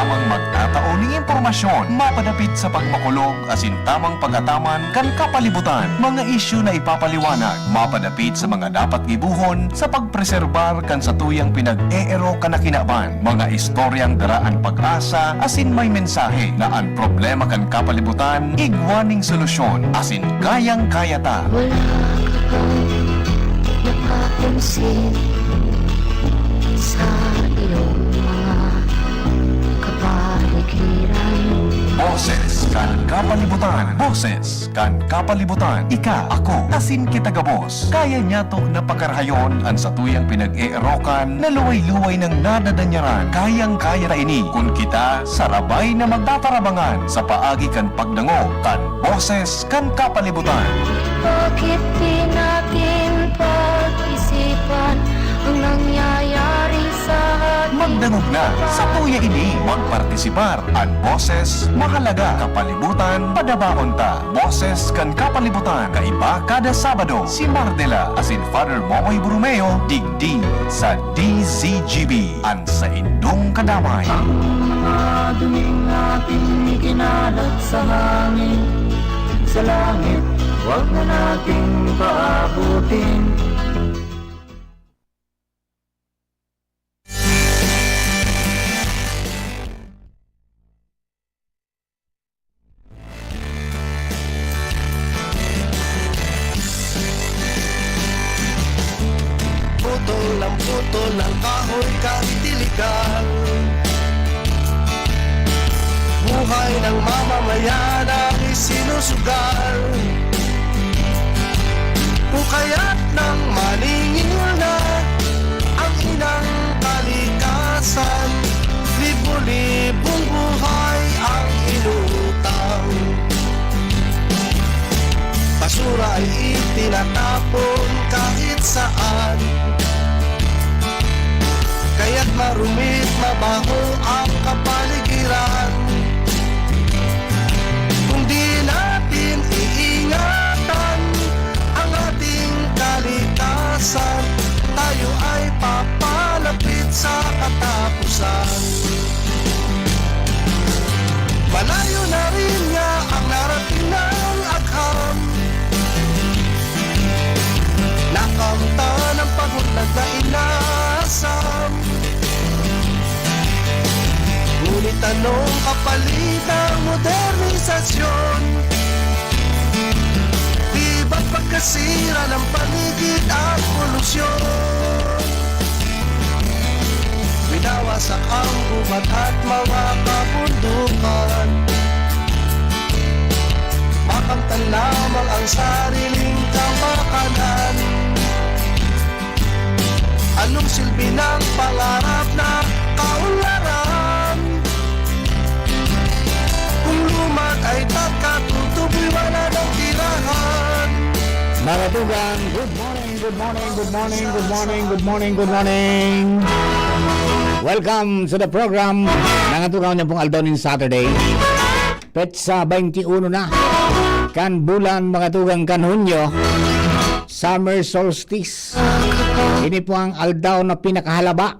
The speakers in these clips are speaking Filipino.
tamang magtatao ni impormasyon, mapadapit sa pagmakulog asin tamang pagataman kan kapalibutan, mga isyu na ipapaliwanag, mapadapit sa mga dapat gibuhon sa pagpreserbar kan sa tuyang pinag-eero kanakinaban, mga istoryang daraan pag-asa asin may mensahe na ang problema kan kapalibutan igwaning solusyon asin kayang-kaya ta. Wala ka bang napapansin sa iyong mga kapaligiran? Boses kan kapalibutan. Boses kan kapalibutan. Ika, ako, asin kita gabos. Kaya niya to na pagkarahayon ang sa tuyang pinag-eerokan na luway-luway ng nadadanyaran. Kayang-kaya na ini kung kita sarabay na magtatarabangan sa paagi kan pagdango kan boses kan kapalibutan. Bakit di natin pag-isipan ang nangyayari sa ating Magdangog na sa tuya ini, magpartisipar ang boses, mahalaga kapalibutan, padabaon ta. Boses kan kapalibutan, kaiba kada Sabado, si Mardela asin Father Momoy Brumeo, digdi sa DZGB, ang sa indong kadamay. Ang mga duming ating kinalat sa hangin, sa langit, huwag na nating paabutin. Putol ng kahoy kahit iligal. Buhay ng mamamayan ang isinusugal. Pukayat ng maningil na ang inang kalikasan. Libo-libong buhay ang inutang. Basura ay itinatapon kahit saan. Kaya't marumit mabaho ang kapaligiran. Kung di natin iingatan ang ating kalikasan, tayo ay papalapit sa katapusan. Malayo na rin nga ang narating ng agham. Nakamta ng pagunlad na inasam. Ngunit anong kapalit ng modernisasyon? Di ba't pagkasira ng paligid at polusyon? Winawasak ang gubat at mga kabundukan. Makamtan lamang ang sariling kapakanan. Anong silbi ng pangarap na kaunlaran? Kung lumag ay takatutuboy wala ng tirahan. Mga tugang, good morning, good morning, good morning, good morning, good morning, good morning. Welcome to the program. Nangatugang niyo pong Aldonin Saturday. Petsa 21 na. Kan bulan mga tugang kan Hunyo. Summer solstice. Ini po ang aldaw na pinakahalaba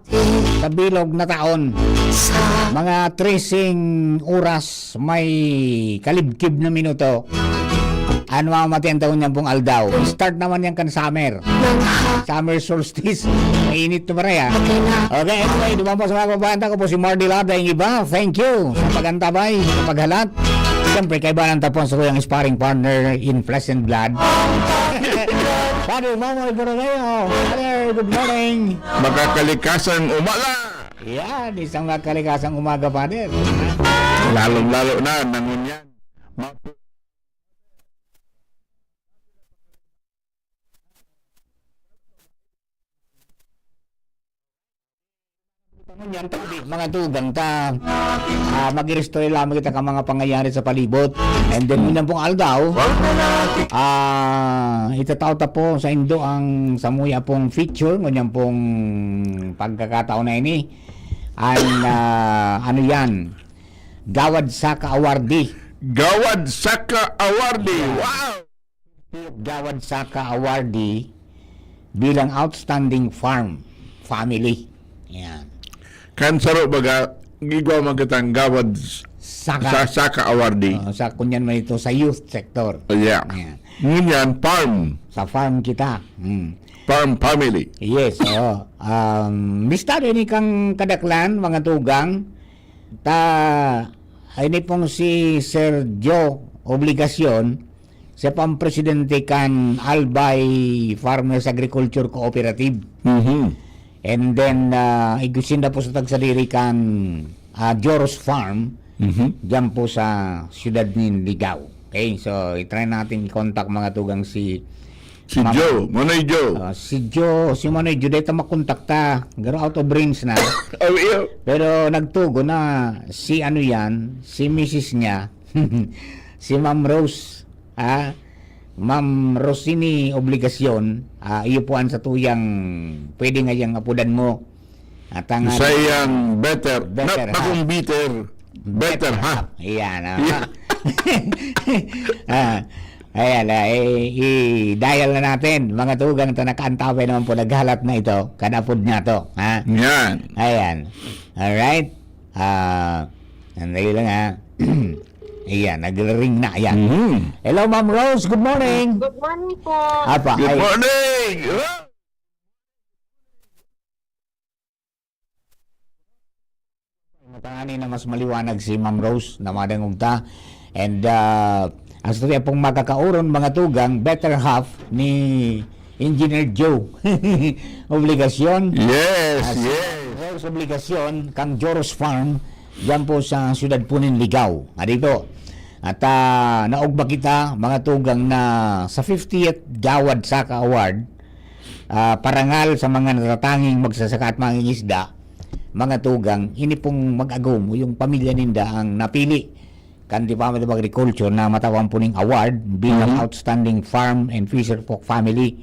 sa bilog na taon. Mga 13 oras may kalibkib na minuto. Ano mamati ang taon niyan pong aldaw? Start naman yan kan summer. Summer solstice. Mainit na maraya. Okay, anyway, dumampo sa mga kababanta ko po si Mardy Lada yung iba. Thank you sa pagantabay, sa paghalat. Siyempre, kaiba ng tapon sa kuyang sparring partner in flesh and blood. Father Momoy Brumeo. Father, good morning. Magkakalikasang umaga. Yan, isang magkalikasang umaga, Father. Lalong-lalo na nangunyan. Yan tabi mga tugang ta mag-restore lamang kita ka mga pangyayari sa palibot, and then yun pong aldaw itataw ta po sa Indo ang samuya pong feature ngunyan pong pagkakataon na ini ang ano yan, Gawad Saka Awardee. Gawad Saka Awardee. Wow! Gawad Saka Awardee bilang outstanding farm family. Yan. Kan saro baga gigaw magkatang gawad Saka. sa Saka Awardee. Sa kunyan man ito sa youth sector. Yeah. Ayan. Ngunyan, farm. Sa farm kita. Farm family. Yes, oo. Mistado ni kang kadaklan, mga tugang. Ini pong si Sir Joe Obligasyon, siya pang presidente kan Albay Farmers Agriculture Cooperative. And then, igusin na po sa tagsaliri kan Joros Farm, dyan po sa siyudad ni Ligao. Okay, so itry natin i-contact mga tugang si Joe. Manoy Joe. si Manoy Joe, dito makontakta. Pero out of range na. Oh, yeah. Pero nagtugo na si ano yan, si Mrs. niya, si Ma'am Rose, Ma'am Rosini Obligasyon, iupuan sa tuyang, pwede nga yung apudan mo. At ang Sayang better. Better, Not akong bitter. Better, ha? Ayan. Yeah. Ayan, i-dial na natin. Mga tugang ito, nakaantawin naman po, naghalat na ito. Kanapod niya to. Ha? Yan. Ayan. Alright. Andali lang ha. Ayan, nag-ring na. Ayan. Hello, Ma'am Rose. Good morning. Good morning po. Apa, Good ay, morning. matangani na mas maliwanag si Ma'am Rose na madangugta. And ang storya pong makakauron mga tugang, better half ni Engineer Joe. Obligasyon. Yes, Si yes. Rose Obligasyon, kang Joros Farm, dyan po sa siyudad po ng Ligao. Dito. At naugba kita, mga tugang, na sa 50th Gawad Saka Award, parangal sa mga natatanging magsasaka at mangingisda, mga tugang, ini pong mag-agom, yung pamilya ninda ang napili kan Department of Agriculture na matawang po ng award bilang Outstanding Farm and Fisher Folk Family.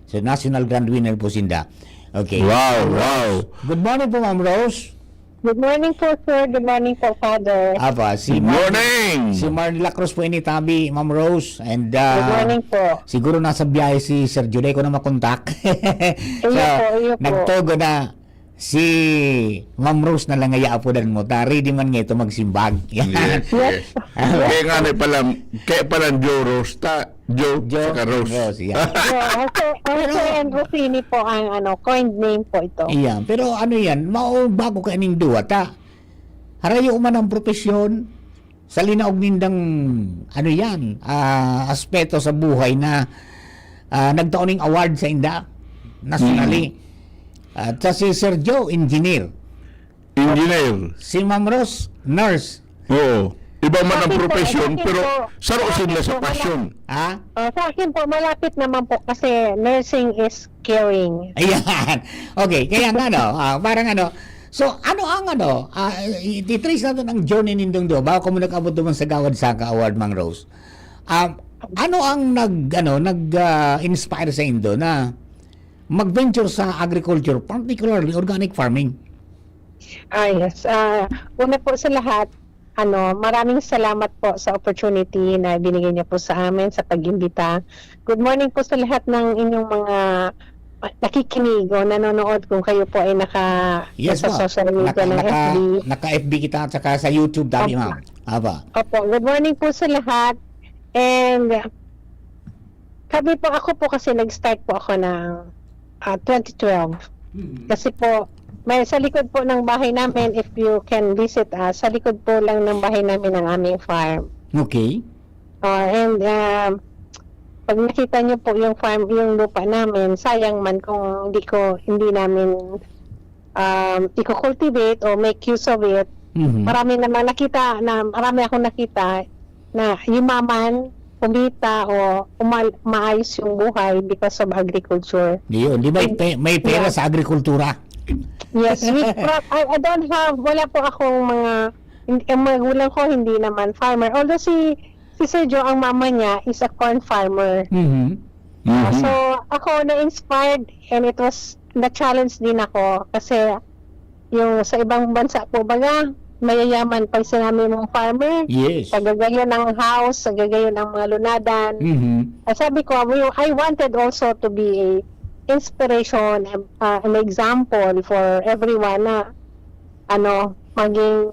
So, National Grand Winner po sinda. Okay. Wow, wow. Good morning po, Ma'am Rose. Good morning po, sir. Good morning po, Father. Apa, si Good morning. Si Marla Cruz po initabi, Ma'am Rose. And Good morning po. siguro nasa biyahe si Sir Jude ko na makontak. Iyo po. Nagtogo na si Ma'am Rose na lang ngaya apudan mo. Ready man nga ito magsimbag. Yes, yes. Kaya nga na pala Joe Rosta. Joe, saka Rose. Rose, yeah. Jose and Rosini po ang coined name po ito. Iyan. Pero ano yan, bago ka ining duwa, harayo man ang propesyon, sa linaog nindang, aspeto sa buhay na nagtaoning award sa inda, nationally. At si Sir Joe, engineer. Engineer. Si Ma'am Rose, nurse. Oo. Iba man ang Sa akin po, profesyon, sa akin pero po, saro sa sila akin sa po, passion. Sa akin po, malapit naman po kasi nursing is caring. Ayan. Okay, kaya nga parang so ano ang i-trace natin ang journey nindong do bago mo nag-abot naman sa Gawad Saka Award, Mang Rose. Ano ang nag-inspire sa indo na mag-venture sa agriculture, particularly organic farming? Yes. Una po sa lahat, maraming salamat po sa opportunity na binigay niyo po sa amin sa pag-imbita. Good morning po sa lahat ng inyong mga nakikinig o nanonood kung kayo po ay nasa social media ng FB. Naka-FB kita at saka sa YouTube dati, ma'am. Aba. Opo, good morning po sa lahat. And ako po kasi nag-start po ako ng 2012. Kasi po, may sa likod po ng bahay namin, if you can visit us, sa likod po lang ng bahay namin ang aming farm. Okay. And pag nakita niyo po yung farm, yung lupa namin, sayang man kung hindi namin i-cultivate o make use of it. Marami akong nakita na yumaman, kumita o maayos yung buhay because of agriculture. Di may pera sa agrikultura. Yes, I don't have, wala po akong ang magulang ko hindi naman farmer. Although si Sir Joe, ang mama niya is a corn farmer. So ako na-inspired and it was na-challenge din ako kasi yung sa ibang bansa po baga mayayaman pag sinabi mong farmer. Yes. Sagagayon ng house, sagagayon ng mga lunadan. Sabi ko, I wanted also to be a inspiration, an example for everyone na maging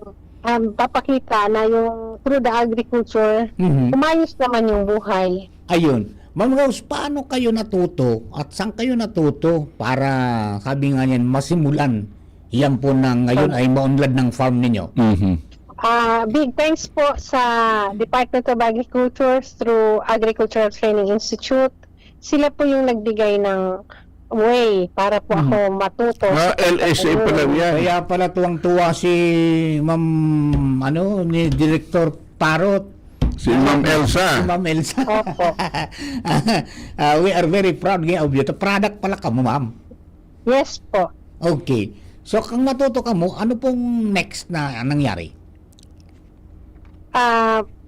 papakita na yung through the agriculture, umayos naman yung buhay. Ayun. Ma'am Rose, paano kayo natuto at saan kayo natuto para, sabi nga niyan, masimulan yan po na ngayon ay maunlad ng farm ninyo? Big thanks po sa Department of Agriculture through Agricultural Training Institute. Sila po yung nagbigay ng way para po ako matuto. LSA pa lang yan. Kaya pala tuwang-tuwa si Ma'am, ni Director Parot. Si Ma'am Elsa. Si Ma'am Elsa. Opo. We are very proud of you. Product pala ka mo, ma'am. Yes po. Okay. So, kung matuto ka mo, ano pong next na nangyari?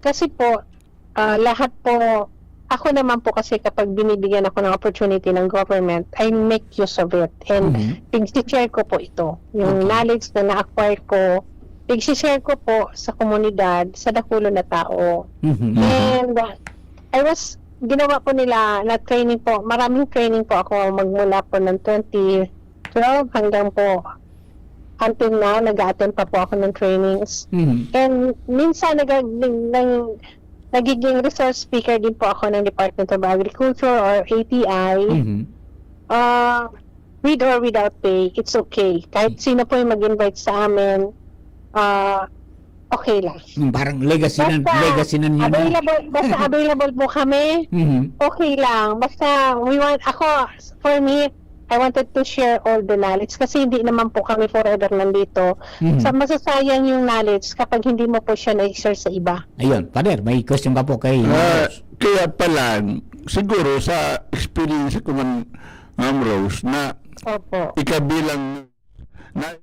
Kasi po, lahat po, ako naman po kasi kapag binibigyan ako ng opportunity ng government, I make use of it. And pag-share ko po ito. Yung knowledge na na-acquire ko, pag-share ko po sa komunidad, sa dakulo na tao. And ginawa po nila na training po, maraming training po ako magmula po ng 2012 hanggang po until now, nag-attend pa po ako ng trainings. And minsan nagiging resource speaker din po ako ng Department of Agriculture or ATI. With or without pay, it's okay. Kahit sino po yung mag-invite sa amin, okay lang. Parang legacy na niyo. Basta available po kami, okay lang. Basta for me, I wanted to share all the knowledge kasi hindi naman po kami forever nandito. Sa masasayang yung knowledge kapag hindi mo po siya na-share sa iba. Ayun, Pader, may question ka po kay Kaya pala, siguro sa experience ko man, Ma'am Rose, na Opo. ikabilang na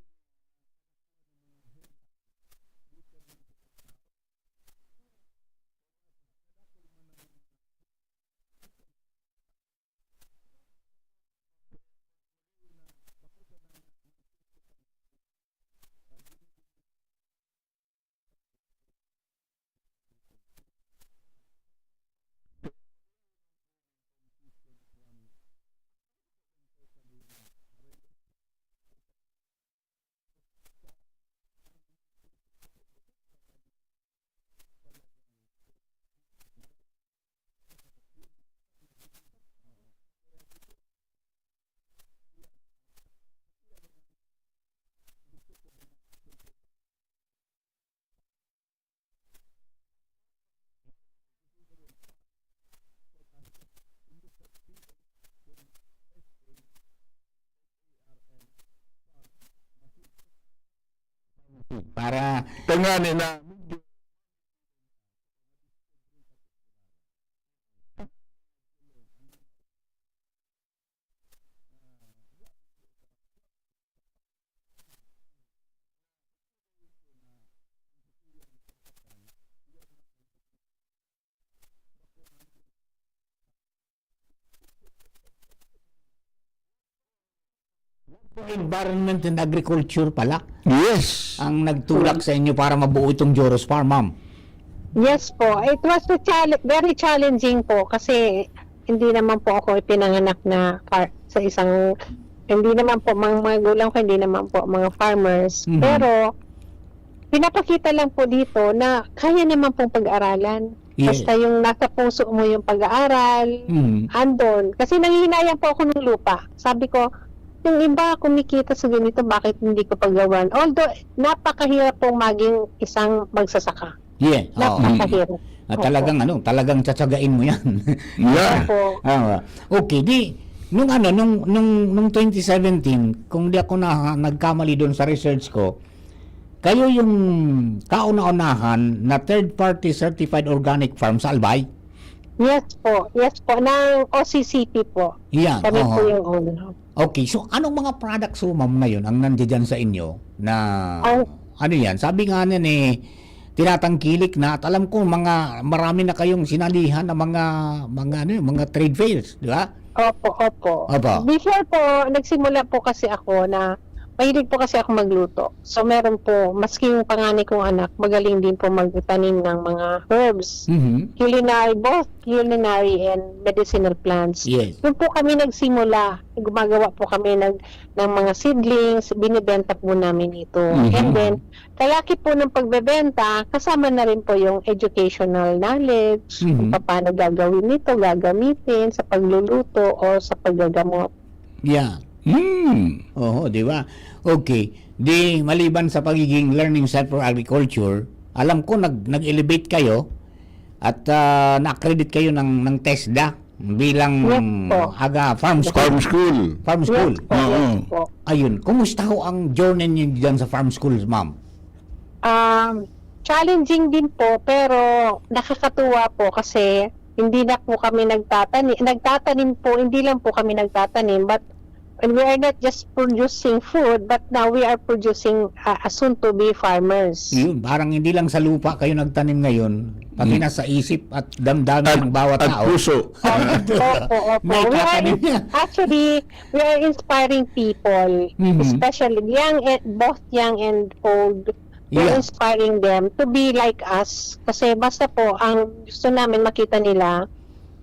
para tanganin na Environment and Agriculture pala yes. ang nagtulak sa inyo para mabuo itong Joros Farm, ma'am. Yes po. It was very challenging po kasi hindi naman po ako pinanganak na sa isang, hindi naman po mga magulang ko, hindi naman po mga farmers. Pero pinapakita lang po dito na kaya naman pong pag-aralan. Yes. Basta yung nasa puso mo yung pag-aaral, andon. Kasi nangihinayang po ako ng lupa. Sabi ko, yung iba kumikita sa ganito, bakit hindi ko pagawan? Although, napakahirap pong maging isang magsasaka. Yeah. Napakahirap. Talagang tsatsagain mo 'yan. Yeah. Opo. Okay, nung 2017, kung di ako nagkamali doon sa research ko, kayo yung kauna-unahan na third party certified organic farm sa Albay. Yes po, ng OCCP po. Yan. Kami po yung owner. Okay, so anong mga products mo, ma'am, ngayon ang nandiyan sa inyo na ano yan? Sabi nga niyan tinatangkilik na at alam ko marami na kayong sinalihan na mga trade fairs, di ba? Opo. Opo. Before po, nagsimula po kasi ako na mahilig po kasi ako magluto. So meron po, maski yung panganay kong anak, magaling din po magtanim ng mga herbs. Both culinary and medicinal plants. Yes. Doon po kami nagsimula. Gumagawa po kami ng mga seedlings, binibenta po namin ito. And then, kalaki po ng pagbebenta, kasama na rin po yung educational knowledge, kung paano gagawin ito, gagamitin sa pagluluto o sa paggagamot. Yeah. Oo, di ba? Okay. Di maliban sa pagiging learning center for agriculture, alam ko nag-elevate kayo at na-accredit kayo ng TESDA bilang Yes po. farm school. Farm school. Farm school. Yes po, yes po. Ayun, kumusta ho ang journey niyo diyan sa farm schools, ma'am? Challenging din po, pero nakakatuwa po kasi hindi na po kami nagtatanim po, hindi lang po kami nagtatanim, but we are not just producing food, but now we are producing soon-to-be farmers. Yun, parang hindi lang sa lupa kayo nagtanim ngayon, pati na sa isip at damdamin ng bawat At tao. puso. Opo. May tatanim niya. Actually, we are inspiring people, especially both young and old. We're Yeah. inspiring them to be like us. Kasi basta po, ang gusto namin makita nila,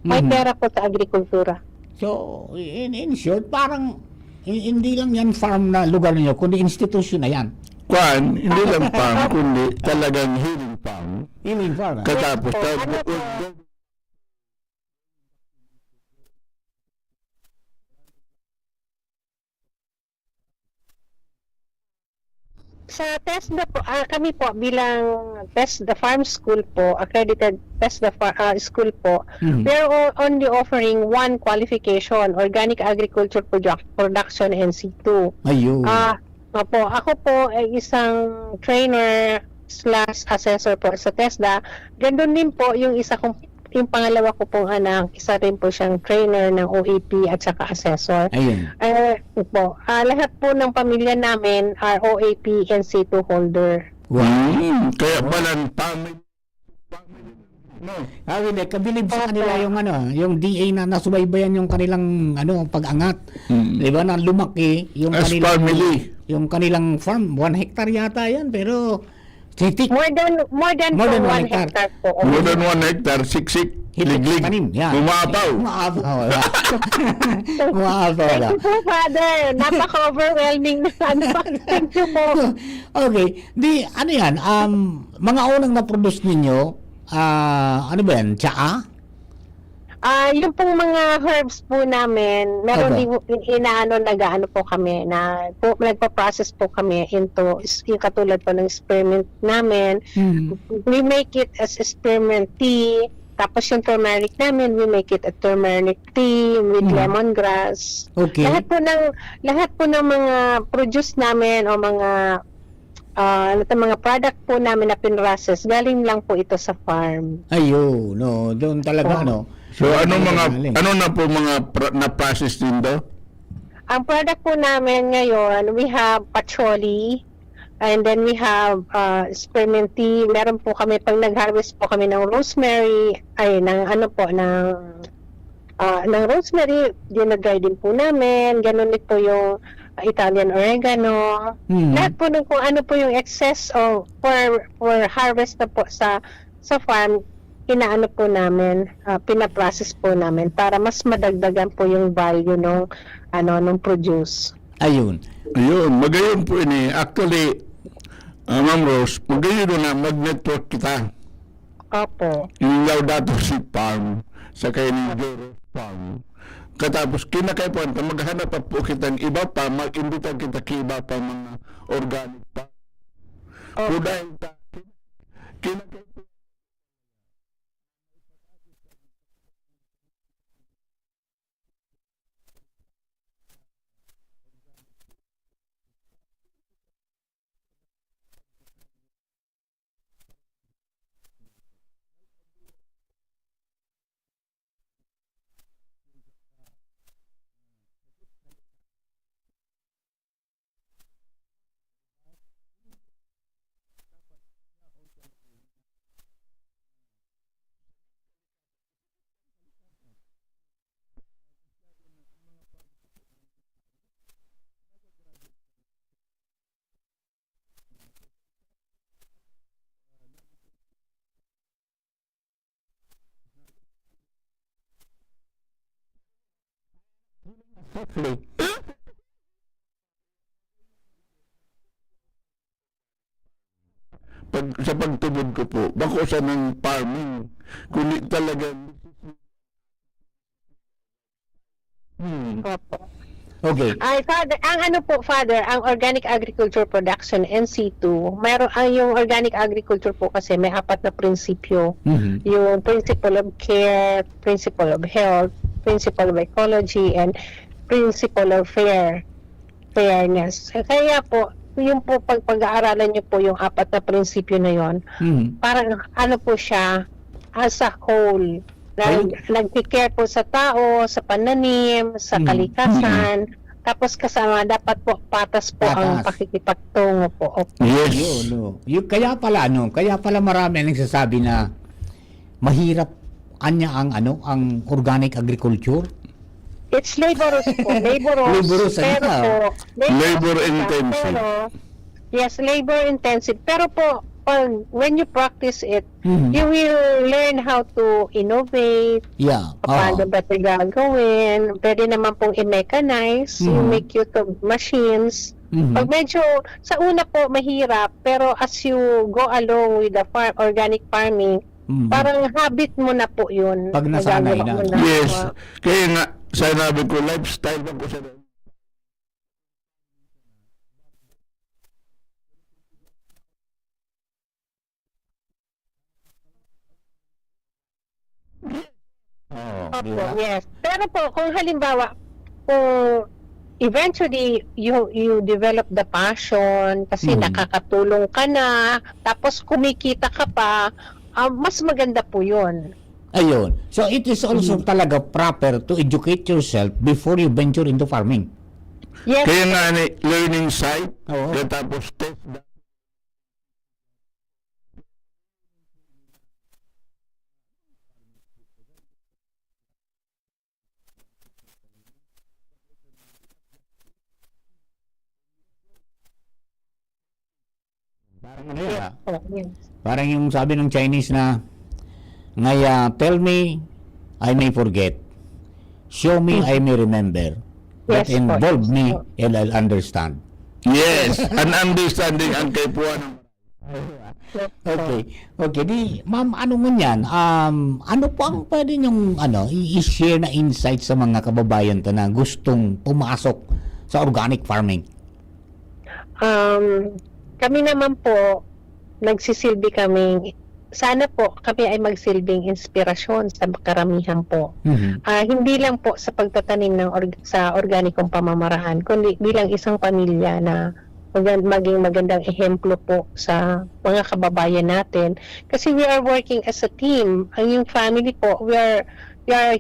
may pera po sa agrikultura. So, in short, parang hindi lang yan farm na lugar niyo, kundi institution na yan. Kwan, hindi lang farm, kundi talagang healing farm. Healing farm. Katapos, Ano po? Sa TESDA po, kami po bilang TESDA Farm School po, accredited TESDA School po, we are only offering one qualification, Organic Agriculture Production NC2. Ayun. Ako po ay isang trainer / assessor po sa TESDA. Gandun din po yung pangalawa ko pong anak, isa rin po siyang trainer ng OAP at saka assessor. Ayun. Lahat po ng pamilya namin are OAP NC2 holder. Wow. Kaya palang family. No. Hindi, kabilib sa kanila yung DA na nasubaybayan yung kanilang pag-angat. Di ba, na lumaki yung As kanilang family. yung kanilang farm, 1 hectare yata yan, pero titik. More than More than 1 1 hectare po. More than 1 hectare, siksik, liglig, Tanim, yan. umaapaw. Umaapaw. Umaapaw. Thank you po, Father. Napaka-overwhelming na Thank you po. Okay. Ano yan? Mga unang na-produce ninyo, ano ba yan? Tsaa? Yung pong mga herbs po namin, meron din nag-ano po kami, nagpa-process po kami into, yung katulad po ng spearmint namin. We make it as spearmint tea. Tapos yung turmeric namin, we make it a turmeric tea with lemongrass. Okay. Lahat po ng mga produce namin o mga mga product po namin na pinrocess, galing lang po ito sa farm. Ayun, doon talaga, So ano na po mga na-process din do? Ang product po namin ngayon, we have patchouli, and then we have spearmint tea. Meron po kami, pag nag-harvest po kami ng rosemary, ng rosemary, dinadry din po namin. Ganun din po yung Italian oregano. Lahat po kung ano po yung excess o for harvest na po sa farm, inaano po namin, pinaprocess po namin para mas madagdagan po yung value nung produce. Ayun. Ayun, magayon po ini. Actually, Ma'am Rose, magayon na mag-network kita. Opo. Yung Laudato Si Farm, sa kaining Joro Farm. Katapos, kinakaipuan ka, maghanap pa po kita ng iba pa, mag-imbita kita iba pa mga organic pa. So dahil kinakaipuan Hopefully. Sa pagtubod ko po, bako sa ng farming. Kundi talaga Opo. Okay. Ay, Father, ang ano po, Father, ang Organic Agriculture Production, NC2, mayroon ang yung Organic Agriculture po kasi may 4 na prinsipyo. Mhm. Yung Principle of Care, Principle of Health, Principle of Ecology, and Principle of Fairness. Kaya po, yung po pag-aaralan niyo po yung 4 na prinsipyo na yon, Mhm. parang ano po siya, as a whole, nag-care po sa tao, sa pananim, sa kalikasan, tapos kasama dapat po patas po ang Patas. pakikipagtungo po. Opo. yes. Yun, no. Kaya pala marami ang nagsasabi na mahirap anya ang organic agriculture. It's laborious po, laborious, Laborious, pero ano? po, Labor siya, intensive. Pero, yes, labor intensive, pero po, when you practice it, Mhm. you will learn how to innovate, Yeah. paano ba ito gagawin, pwede naman pong i-mechanize, you make use of machines. Mhm. Pag medyo, sa una po mahirap, pero as you go along with the organic farming, Mhm. parang habit mo na po yun. Pag nasanay Nagagawa na. mo Yes. Kaya nga, sinabi ko, lifestyle ako sa Opo, yes. Pero po, kung halimbawa, kung eventually you develop the passion kasi nakakatulong ka na, tapos kumikita ka pa, mas maganda po yun. Ayun. So it is also talaga proper to educate yourself before you venture into farming. Yes. Kaya nga ni learning site, Oo. kaya tapos test. Parang ano yan, Oh, yes. Parang yung sabi ng Chinese na tell me, I may forget. Show me, I may remember. But Yes, involve yes. me, and I'll understand. Yes, an understanding ang kaipuan. Okay. Okay, di ma'am, ano man 'yan? Ano po ang pwede niyong i-share na insight sa mga kababayan to na gustong pumasok sa organic farming? Kami naman po, nagsisilbi kami, sana po kami ay magsilbing inspirasyon sa karamihan po. Mhm. Hindi lang po sa pagtatanim ng sa organikong pamamaraan, kundi bilang isang pamilya na maging magandang ehemplo po sa mga kababayan natin. Kasi we are working as a team. Ang yung family po, you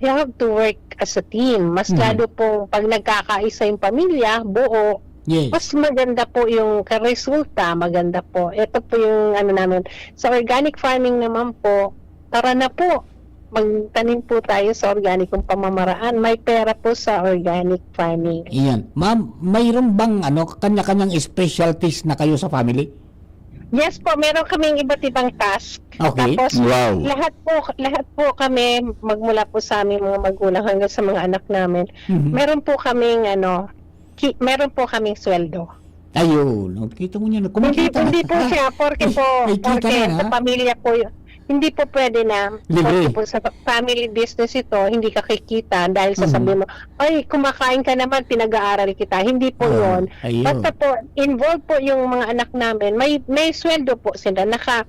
have to work as a team. Mas lalo po pag nagkakaisa yung pamilya, buo, Yes. mas maganda po yung resulta, maganda po. Ito po yung namin. Sa organic farming naman po, tara na po, magtanim po tayo sa organikong pamamaraan. May pera po sa organic farming. Iyan. Ma'am, mayroon bang kanya-kanyang specialties na kayo sa family? Yes po, meron kaming iba't ibang task. Okay. Tapos Wow. lahat po kami magmula po sa aming mga magulang hanggang sa mga anak namin. Mhm. Meron po kaming meron po kaming sweldo. Ayun. Kita mo niyan. Kumikita na. Hindi po siya porke May kita porke na, sa ha? pamilya po hindi po pwede na Libre. porke po sa family business ito hindi ka kikita dahil sasabihin mo ay kumakain ka naman pinag-aaral kita, hindi po yun. Ayun. Basta po involved po yung mga anak namin, may sweldo po sila, naka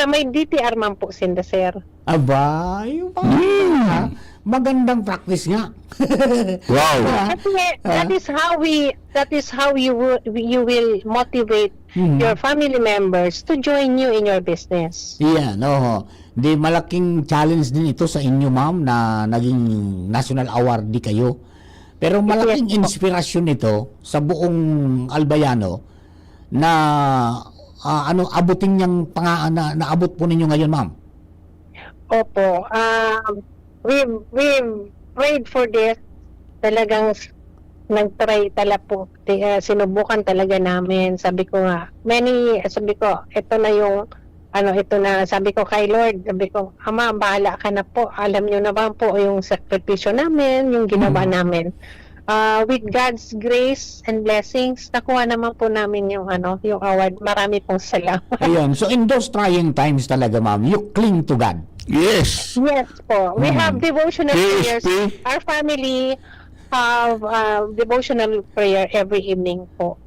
may DTR man po sila, sir. Aba, yung magandang practice nga. Wow. Kasi that is how you will motivate your family members to join you in your business. Yan, oo. Di malaking challenge din ito sa inyo, ma'am, na naging national awardee kayo. Pero malaking Yes po. inspirasyon nito sa buong Albayano na abutin niyang naabot po ninyo ngayon, ma'am. Opo. We prayed for this. Talagang nag-try po. Sinubukan talaga namin. Sabi ko, ito na yung sabi ko kay Lord, sabi ko, Ama, bahala ka na po. Alam niyo naman po yung sakripisyo namin, yung ginawa namin. with God's grace and blessings, nakuha naman po namin yung yung award. Marami pong salamat. Ayun. So in those trying times talaga, ma'am, you cling to God. Yes. Yes po. We have devotional prayers. KSP. Our family have devotional prayer every evening po.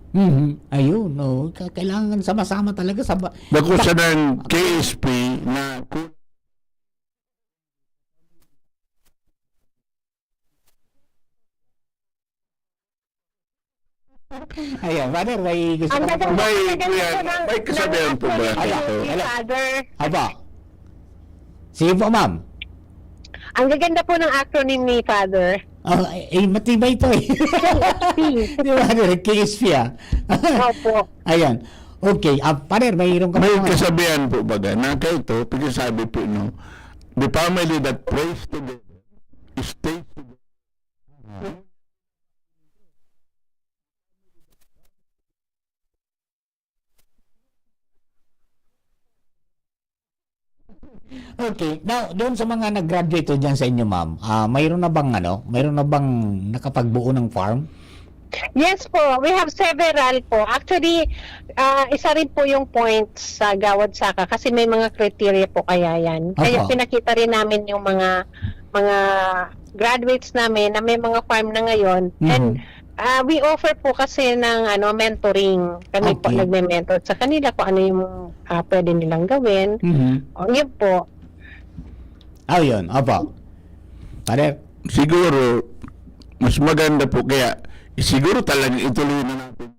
Ayun, no. Kailangan sama-sama talaga sa Dako sa ng KSP na Ayun, Father, may gusto Ang ka gaganda May- ang gaganda may- po ng- may kasabihan ng po ba actually, ito? ni Hello. Father. Aba. Sige po, ma'am. Ang gaganda po ng acronym ni Father. Oh, matibay ito eh. Di ba, KSP ah. Opo. Ayan. Okay, Father, mayroon ka may ba? kasabihan po baga na kaito, pagkasabi po no, the family that prays together stays together. Okay, now, doon sa mga nag-graduate to dyan sa inyo, ma'am, mayroon na bang nakapagbuo ng farm? Yes po, we have several po. Actually, isa rin po yung points sa Gawad Saka kasi may mga criteria po kaya yan. Kaya Opo. pinakita rin namin yung mga graduates namin na may mga farm na ngayon. And we offer po kasi ng mentoring. Kami po Okay. nagme-mentor sa kanila kung ano yung pwede nilang gawin. O, yun po. Yun, opo. Father, Siguro mas maganda po kaya siguro talaga ituloy na natin.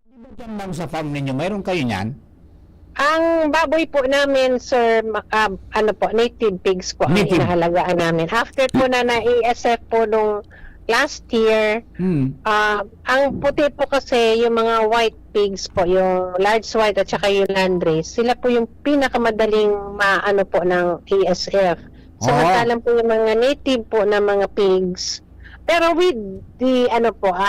Kaya dyan lang sa farm ninyo, mayroon kayo niyan? Ang baboy po namin, sir, native pigs po ang Native. inahalagaan namin. After po na na-ESF po nung last year, ang puti po kasi yung mga white pigs po, yung large white at saka yung landrace, sila po yung pinakamadaling maano po ng ESF. Samantalang po yung mga native po na mga pigs, pero with the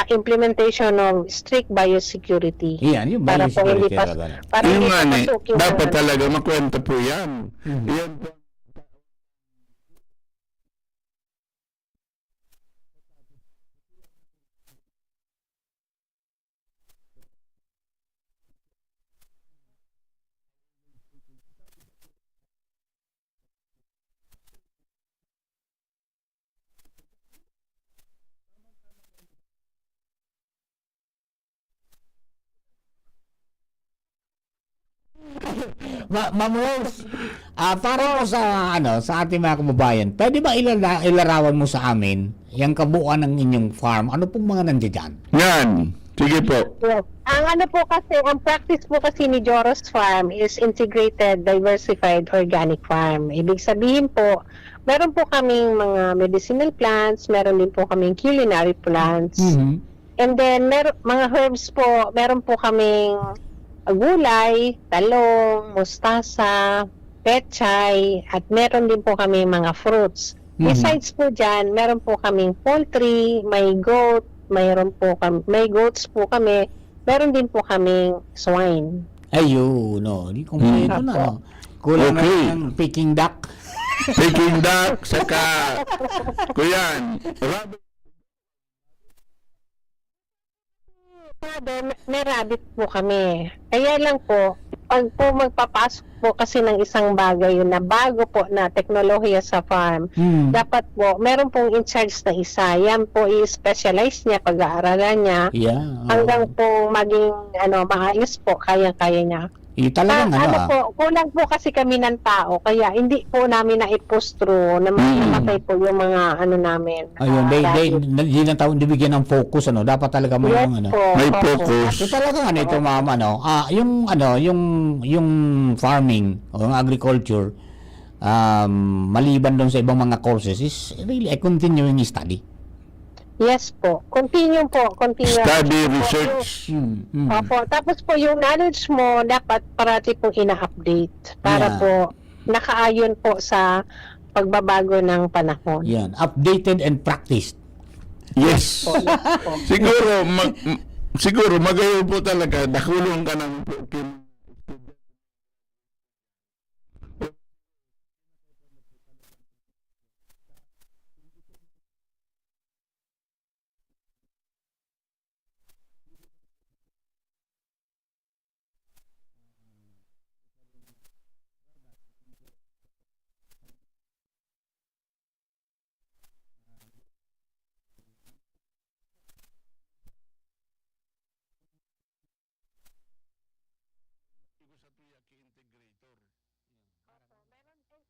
implementation of strict biosecurity. Yan, yung Para po hindi biosecurity pa talaga. para yung hindi nga pa ni, pasok yung dapat mga- talaga makwento po yan. Yan po. Ma'am Rose, para po sa ating mga kababayan, pwede ba ilarawan mo sa amin yung kabuuan ng inyong farm? Ano pong mga nandiyan? Yan. Sige po. Yes. Ang ano po kasi, ang practice po kasi ni Joros Farm is integrated, diversified organic farm. Ibig sabihin po, meron po kaming mga medicinal plants, meron din po kaming culinary plants. Mhm. And then, mga herbs po, meron po kaming gulay, talong, mustasa, pechay, at meron din po kami mga fruits. Mhm. Besides po dyan, meron po kaming poultry, may goat, may goats po kami, meron din po kaming swine. Ayun, no. Di kompleto na, no. Kulang na Okay. lang ng Peking duck. Peking duck, saka kuyan, rabbit. May rabbit po kami. Kaya lang po, pag po magpapasok po kasi ng isang bagay yun na bago po na teknolohiya sa farm, Hmm. dapat po, meron pong in charge na isa. Yan po i-specialize niya, pag-aaralan niya, Yeah. oo. hanggang po maging maayos po, kayang-kaya niya. Talagang Po, kulang po kasi kami ng tao, kaya hindi po namin na-postro na mamatay po yung mga namin. Ayun, di na taon dibigyan ng focus, ano. Dapat talaga may Yes ano. po. May Opo. focus. So talaga ito mama, no. Yung farming o yung agriculture, maliban doon sa ibang mga courses is really a continuing study. Yes po. Continue. Study, research. Opo. Tapos po yung knowledge mo dapat parati pong ina-update para Yeah. po nakaayon po sa pagbabago ng panahon. Yan, updated and practiced. Yes. Siguro magayon po talaga, nakulong ka ng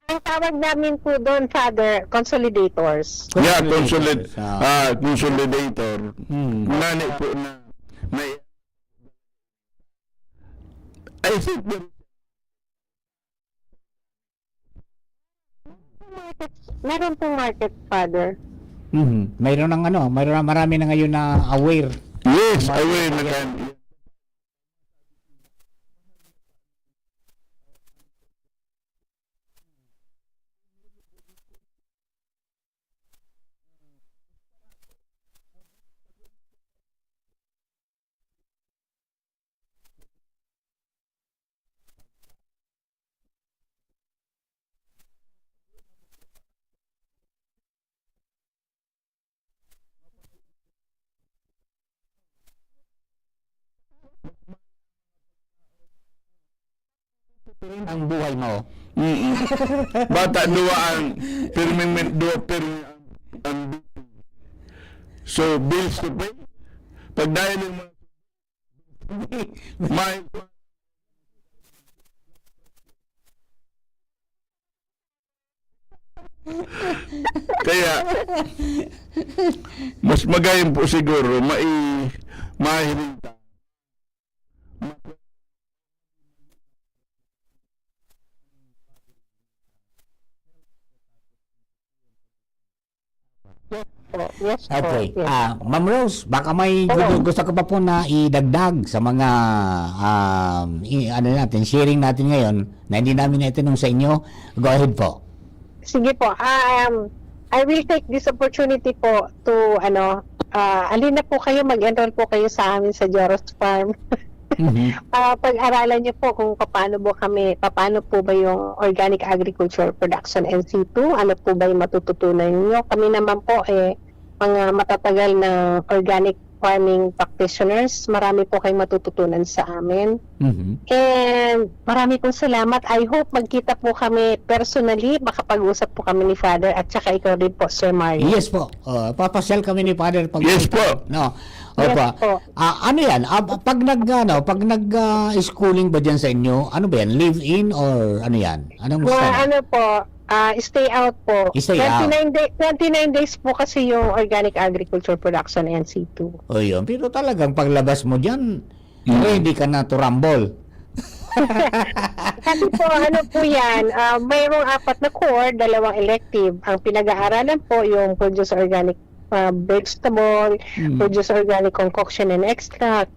Ang tawag namin po doon, Father, consolidators. consolidator. Hmm. Nani po na may I think Meron pong market, Father. Mayroon marami na ngayon na aware. yes, aware na kan. Ang buhay mo. Bata dua ang permanent dua ang so bills to pay pag dahil yung may kaya mas magayon po siguro mahiling Yes po. Okay. Yes. Ma'am Rose, baka may gusto ka pa po na idagdag sa mga sharing natin ngayon na hindi namin naitanong sa inyo. Go ahead po. Sige po. I will take this opportunity po to alin na po kayo, mag-enroll po kayo sa amin sa Joros Farm. Pag-aralan niyo po kung paano po ba yung organic agriculture production NC2, ano po ba yung matututunan niyo. Kami naman po mga matatagal na organic farming practitioners, marami po kayong matututunan sa amin. And marami pong salamat. I hope magkita po kami personally, makapag-usap po kami ni Father at saka ikaw din po, Sir Mario. Yes po. Papasyal kami ni Father pag Yes po. No. Yes Opo. po. Ano yan? Pag schooling ba diyan sa inyo? Ano ba yan? Live in or ano yan? Anong Ano po, stay out po. Stay 29 days po kasi yung organic agriculture production NC2. O yun. Pero talagang paglabas mo diyan, Pero hindi ka na to rumble. Kasi po, ano po yan, mayroong 4 na core, 2 elective. Ang pinag-aaralan po yung produce organic vegetable, produce organic concoction and extract,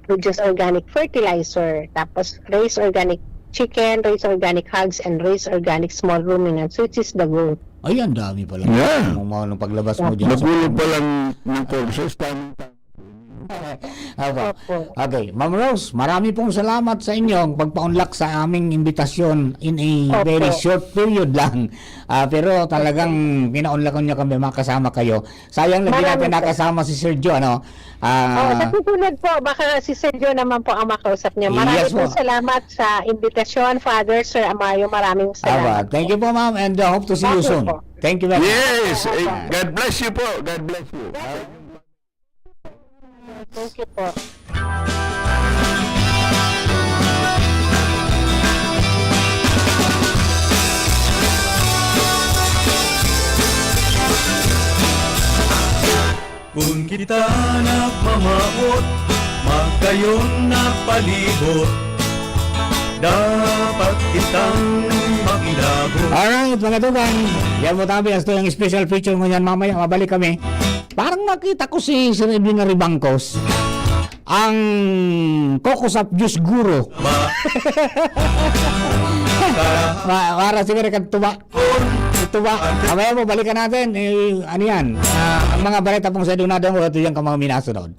produce organic fertilizer, tapos raise organic chicken, raise organic hogs, and raise organic small ruminants, which is the goat. Ay, ang dami pala. Yeah. Nung paglabas mo dyan. Nagulo pa lang ng courses. Okay, Ma'am Rose, marami pong salamat sa inyong pagpa-unlock sa aming imbitasyon in a very short period lang. Pero talagang pina-unlock niyo kami, makasama kayo. Sayang na di natin nakasama si Sergio, ano? Sa susunod po, baka si Sergio naman po ang makausap niya. Marami Yes, po po. salamat sa imbitasyon, Father, Sir Amayo. Maraming salamat. Thank you po, ma'am, and hope to see you Okay soon. po. Thank you very much. Yes! God bless you po. God bless you. Thank you po. Kung kita nagmamaot, magkayon na palibot, dapat kitang makilabot. Alright, mga tugang, yan mo tabi, as to yung special feature mo yan mamaya, mabalik kami. Parang nakita ko si Sir Edwin Ribangcos, ang Kokosap Juice Guru. Para siguro kan tuba. Mamaya mo, balikan natin. Ano yan? Ang mga balita pong sa Dunado mo, ito yung mga minasunod.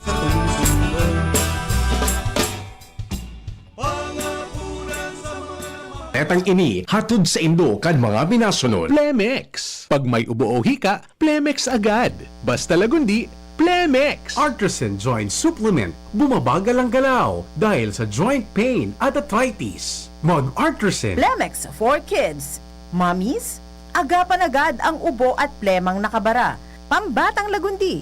Etang ini, hatod sa Indo kan mga minasunod. Plemex. Pag may ubo o hika, Plemex agad. Basta lagundi, Plemex. Artisan Joint Supplement. Bumabagal ang galaw dahil sa joint pain at arthritis. Mag-Artisan. Plemex for kids. Mommies, agapan agad ang ubo at plemang nakabara. Pambatang lagundi.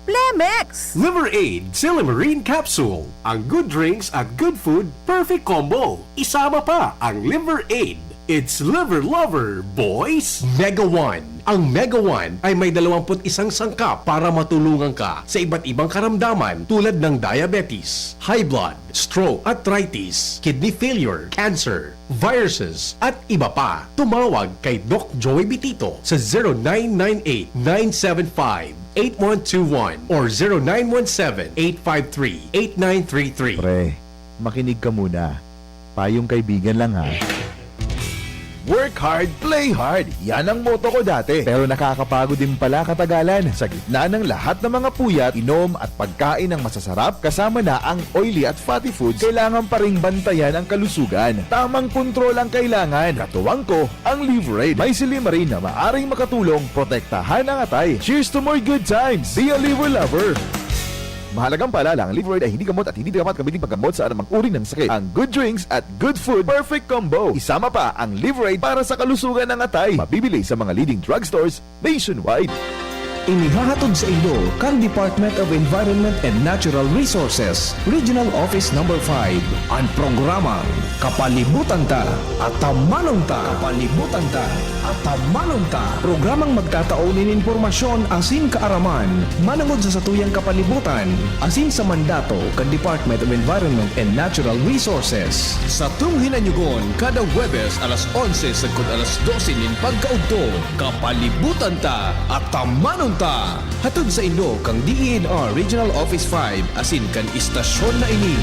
Plemex! Liver Aid Silimarine Capsule. Ang good drinks at good food, perfect combo. Isama pa ang Liver Aid. It's liver lover, boys! Mega One. Ang Mega One ay may 21 sangkap para matulungan ka sa iba't ibang karamdaman tulad ng diabetes, high blood, stroke, arthritis, kidney failure, cancer, viruses, at iba pa. Tumawag kay Doc Joey Bitito sa 0998-975-8121 or 0917-853-8933. Pre, makinig ka muna. Payong kaibigan lang ha. Work hard, play hard. Yan ang motto ko dati. Pero nakakapagod din pala katagalan. Sa gitna ng lahat ng mga puyat, inom at pagkain ng masasarap, kasama na ang oily at fatty foods, kailangan pa ring bantayan ang kalusugan. Tamang kontrol ang kailangan. Katuwang ko, ang Liverade. May Silimarin na maaring makatulong, protektahan ang atay. Cheers to more good times. Be a liver lover. Mahalagang paalala, ang Liverade ay hindi gamot at hindi dapat gamitin paggamot sa anumang uri ng sakit. Ang good drinks at good food, perfect combo. Isama pa ang Liverade para sa kalusugan ng atay. Mabibili sa mga leading drugstores nationwide. Inihahatod sa inyo kan Department of Environment and Natural Resources, Regional Office No. 5, ang programang Kapalibutan Ta at Tamanong Ta. Kapalibutan Ta at Tamanong Ta. Programang magtataunin informasyon asin kaaraman, manangod sa satuyang kapalibutan, asin sa mandato kan Department of Environment and Natural Resources. Sa tunghinanyugon, kada Webes alas 11 sagkod alas 12 nin pagkaugto, Kapalibutan Ta at Tamanong Ta. Hatod sa Indo kang DENR Regional Office 5 asin kan istasyon na ini.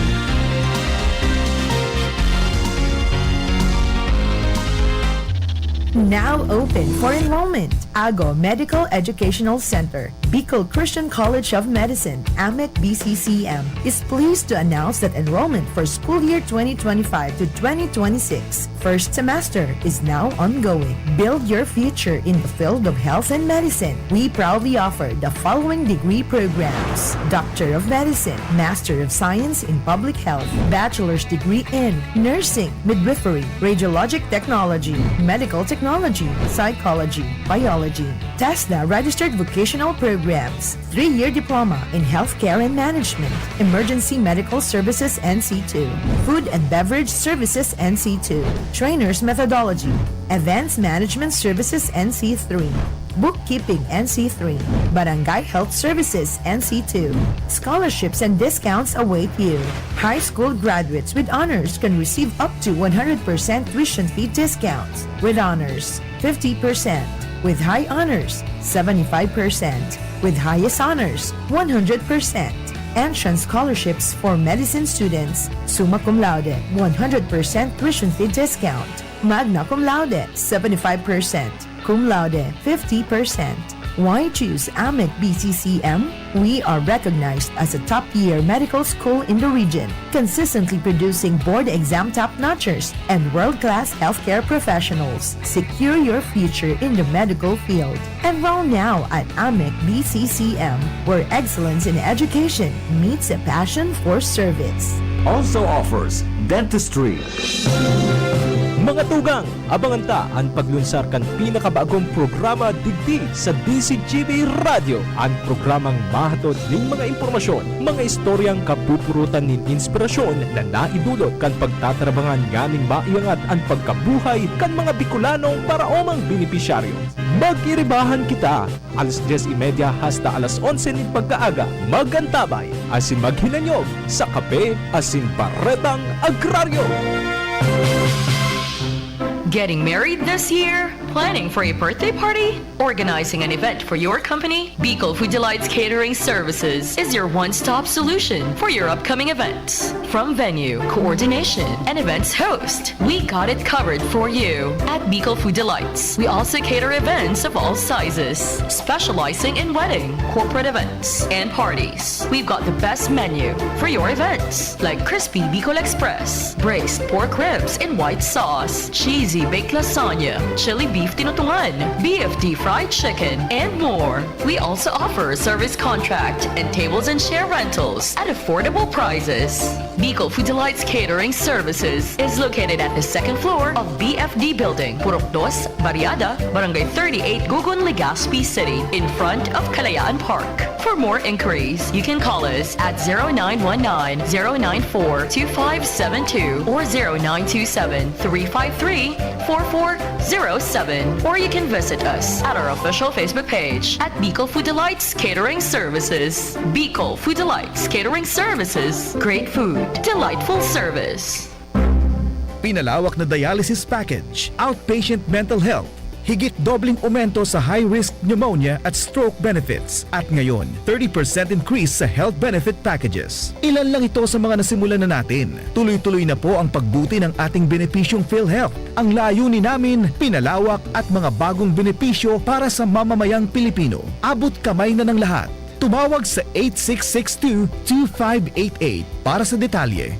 Now open for enrollment. Ago Medical Educational Center, Bicol Christian College of Medicine, AMEC BCCM, is pleased to announce that enrollment for school year 2025 to 2026 first semester is now ongoing. Build your future in the field of health and medicine. We proudly offer the following degree programs: Doctor of Medicine, Master of Science in Public Health, Bachelor's degree in Nursing, Midwifery, Radiologic Technology, Medical Technology, Psychology, Biology, TESDA registered vocational programs, 3-year diploma in healthcare and management, emergency medical services NC2, food and beverage services NC2, trainers methodology, events management services NC3, bookkeeping NC3, barangay health services NC2. Scholarships and discounts await you. High school graduates with honors can receive up to 100% tuition fee discounts. With honors, 50%. With high honors, 75%. With highest honors, 100%. Entrance scholarships for medicine students, summa cum laude, 100% tuition fee discount. Magna cum laude, 75%. Cum laude, 50%. Why choose AMEC BCCM? We are recognized as a top-tier medical school in the region, consistently producing board exam top-notchers and world-class healthcare professionals. Secure your future in the medical field. Enroll now at AMEC BCCM, where excellence in education meets a passion for service. Also offers dentistry. Mga tugang, abangan ta ang paglunsar kan pinakabagong programa digdi sa DCGB Radio. Ang programang mahatod ning mga impormasyon, mga istoryang kapupurutan nin inspirasyon na naidulot kan pagtatrabangan nganing maiangat ang pagkabuhay kan mga Bicolanong paraomang benepisyaryo. Mag-iribahan kita, alas 10:30 hasta alas 11 nin pagkaaga. Magantabay, asin maghinanyog sa kape asin paretang agraryo. Getting married this year? Planning for a birthday party? Organizing an event for your company? Bicol Food Delights Catering Services is your one-stop solution for your upcoming events. From venue, coordination, and events host, we got it covered for you. At Bicol Food Delights, we also cater events of all sizes, specializing in wedding, corporate events, and parties. We've got the best menu for your events, like crispy Bicol Express, braised pork ribs in white sauce, cheesy baked lasagna, chili beef tinutungan, BFD fried chicken, and more. We also offer a service contract and tables and chair rentals at affordable prices. Bicol Food Delights Catering Services is located at the second floor of BFD Building, Purok 2, Barriada, Barangay 38, Gugun, Legazpi City, in front of Kalayaan Park. For more inquiries, you can call us at 0919-094-2572 or 0927-353-4407, or you can visit us at our official Facebook page at Bicol Food Delights Catering Services. Bicol Food Delights Catering Services. Great food, delightful service. Pinalawak na dialysis package, outpatient mental health, higit dobling aumento sa high-risk pneumonia at stroke benefits. At ngayon, 30% increase sa health benefit packages. Ilan lang ito sa mga nasimulan na natin. Tuloy-tuloy na po ang pagbuti ng ating benepisyong PhilHealth. Ang layunin namin, pinalawak at mga bagong benepisyo para sa mamamayang Pilipino. Abot kamay na ng lahat. Tumawag sa 8662-2588 para sa detalye.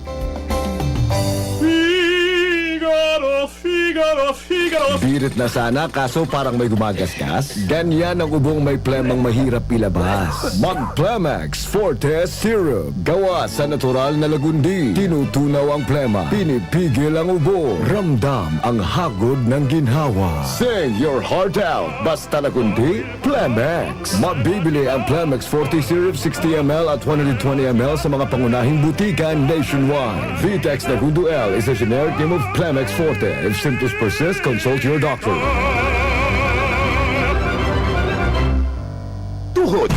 Birit na sana kaso parang may gumagasgas. Ganyan ang ubong may plemang mahirap ilabas. Mag-Plemex Forte Syrup. Gawa sa natural na lagundi. Tinutunaw ang plema. Pinipigil ang ubo. Ramdam ang hagod ng ginhawa. Sing your heart out. Basta lagundi, Plemex. Mabibili ang Plemex Forte Syrup 60ml at 120ml sa mga pangunahing butikan nationwide. Vitex Nagundo L is a generic name of Plemex Forte. If symptoms persist, consult your doctor. Tuhod,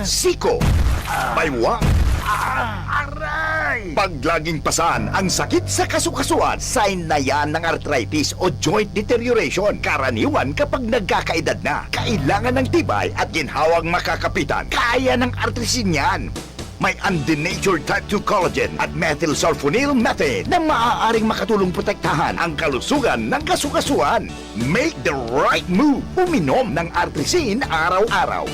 siko, baywang, pag laging pasan ang sakit sa kasukasuan, sign na yan ng arthritis o joint deterioration. Karaniwan kapag nagkakaedad na, kailangan ng tibay at ginhawang makakapitan. Kaya ng artrisin yan. May undenatured type 2 collagen at methylsulfonyl methane na maaaring makatulong protektahan ang kalusugan ng kasukasuan. Make the right move. Uminom ng artrisin araw-araw.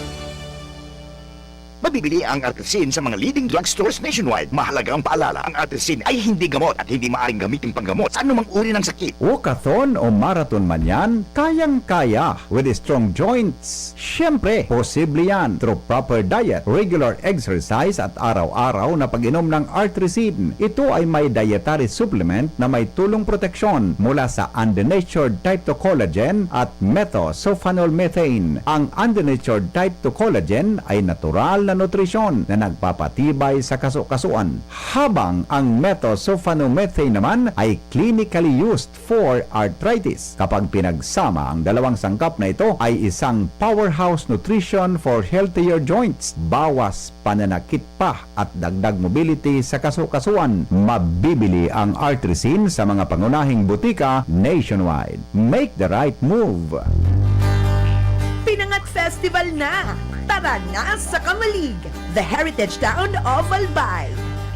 Mabibili ang Artesin sa mga leading drugstores nationwide. Mahalagang paalala, ang Artesin ay hindi gamot at hindi maaaring gamitin panggamot sa anumang uri ng sakit. Walkathon o marathon man yan, kayang-kaya with strong joints. Siyempre, posible yan through proper diet, regular exercise at araw-araw na pag-inom ng Artesin. Ito ay may dietary supplement na may tulong proteksyon mula sa undenatured type 2 collagen at methylsulfonylmethane. Ang undenatured type 2 collagen ay natural na nutrisyon na nagpapatibay sa kasukasuan, habang ang methylsulfonylmethane naman ay clinically used for arthritis. Kapag pinagsama ang dalawang sangkap na ito ay isang powerhouse nutrition for healthier joints, bawas pananakit pa at dagdag mobility sa kasukasuan. Mabibili ang Artesin sa mga pangunahing butika nationwide. Make the right move. Pinangat Festival na! Tara na sa Kamalig, the heritage town of Albay.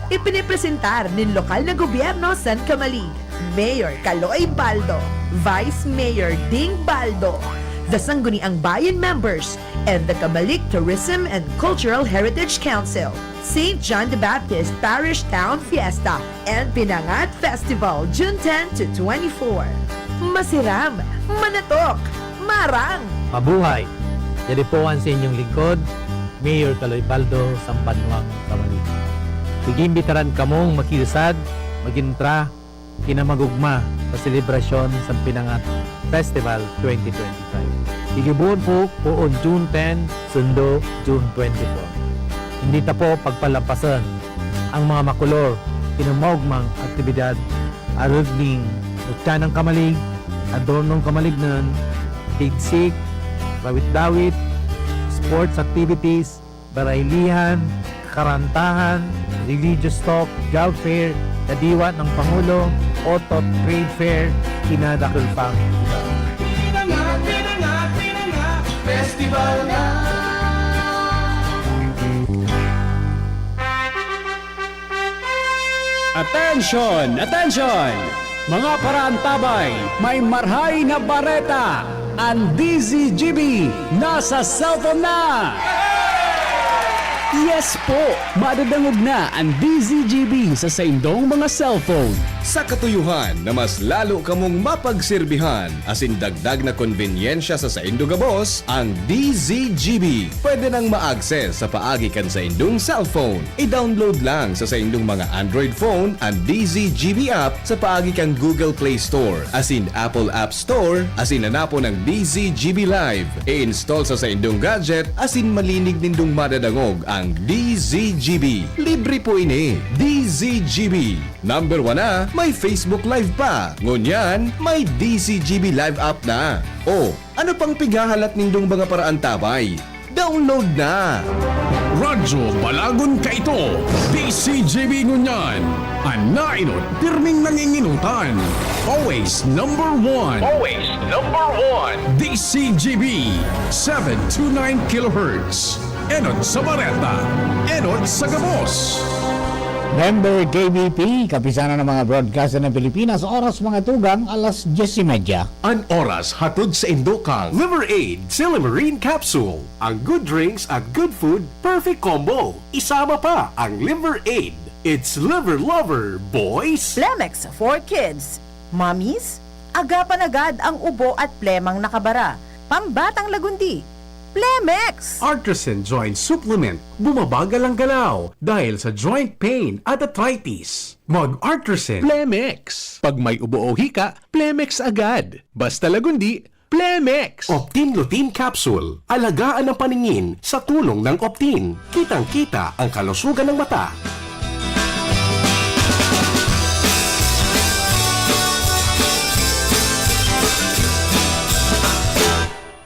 Ipinipresentar ng lokal na gobyerno San Kamalig, Mayor Caloy Baldo, Vice Mayor Ding Baldo, the Sangguniang Bayan members, and the Kamalig Tourism and Cultural Heritage Council, St. John the Baptist Parish Town Fiesta, and Pinangat Festival, June 10 to 24. Masiram, manatok, marang, Mabuhay! Yadipuan sa inyong lingkod, Mayor Caloy Baldo, Sambanwang, Kamalig. Igimbitaran kamong makiusad, magintra, kinamagugma sa selebrasyon sa Pinangat Festival 2025. Igibuon po poon June 10, sundo June 24. Hindi ta po pagpalampasan ang mga makulor, kinamagugmang aktibidad, arugning, utyanang kamalig, adornong kamalignan, tigsik, bawit-dawit, sports activities, baraylihan, karantahan, religious talk, job fair, kadiwa ng Pangulo, otot, trade fair, kinadakulpang iba. Festival na! Attention! Attention! Mga paraantabay, may marhay na bareta! Ang DZGB nasa cellphone na! Yes po! Madadangog na ang DZGB sa saindong mga cellphone. Sa katuyuhan na mas lalo kamong mapagserbihan, asin dagdag na konbenyensya sa saindong gabos, ang DZGB. Pwede nang ma-access sa paagi kan sa indong cellphone. I-download lang sa saindong mga Android phone ang DZGB app sa paagi kan Google Play Store, asin Apple App Store, asin nanapo ng DZGB Live. I-install sa saindong gadget, asin malinig nindong madadangog ang DZGB. Libre po ini. DZGB. Number 1 na, may Facebook Live pa. Ngunyan, may DZGB Live app na. O, ano pang pighahalat nindong mga paraan tabay? Download na! Radyo Balagon ka ito, DCGB Ngunyan. Anainot, pirming nanginginutan. Always number 1. Always number 1. DCGB, 729 kHz. Enot sa Bareta, Enot sa Gabos. Member KBP, kapisanan ng mga broadcaster ng Pilipinas, oras mga tugang, alas 10:30. An oras hatod sa Indokang Liver Aid Silimarine Capsule. Ang good drinks at good food, perfect combo. Isama pa ang Liver Aid. It's liver lover, boys. Plemex for kids. Mommies, agapan agad ang ubo at plemang nakabara. Pambatang lagundi. Plemex! Artisan Joint Supplement. Bumabagal ang galaw dahil sa joint pain at arthritis. Mag-Artisan Plemex. Pag may ubo o hika, Plemex agad. Basta lagundi, Plemex. Optin Lutein Capsule. Alagaan ang paningin sa tulong ng Optin. Kitang-kita ang kalusugan ng mata.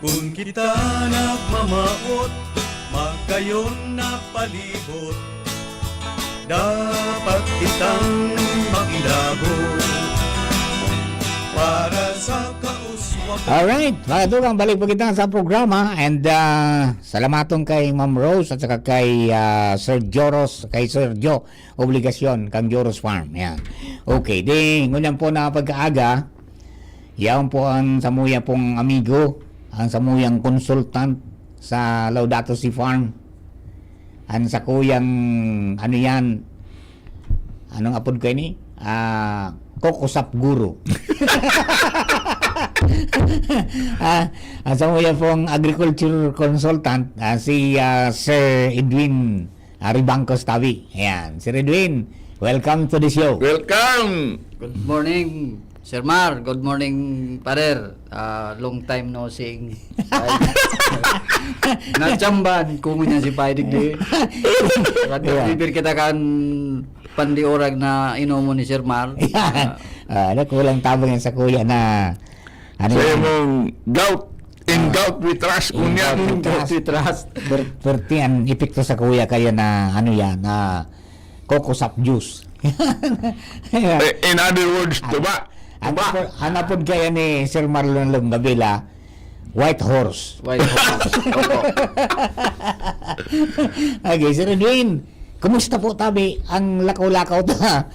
Kung kita nagmamaot, magkayon na palibot, dapat kitang makilabot para sa kauswag. Alright, mga tugang, balik po kita sa programa, and salamatong kay Ma'am Rose at saka kay Sir Joros, kay Sir Jo, obligasyon kang Joros Farm. Yan. Okay, di ngunyan po na pagkaaga, yaon po ang samuya pong amigo, ang samuyang consultant sa Laudato Si Farm. Ang sa kuyang, ano yan, anong apod ko ini? Kokusap Guru. Ang sa kuya pong agriculture consultant, si Sir Edwin Ribangcos Tavi. Ayan, Sir Edwin, welcome to the show. Welcome! Good morning, Sir Mar. Good morning, Pader. Long time no seeing. Natsamban kung niya si Paidig di. Bibir kita kan pandiorag na inumo ni Sir Mar. Kulang tabang yan sa kuya na ano Sa yan? imong gout. In gout we trust. Kunya In gout we trust. Berti ang epekto sa kuya kaya na ano yan, na kokusap juice. In other words, tuba. Hanapod kaya ni Sir Marlon Longgabila, White Horse. White Horse. Opo. Okay, Sir Edwin, kumusta po tabi ang lakaw-lakaw ta?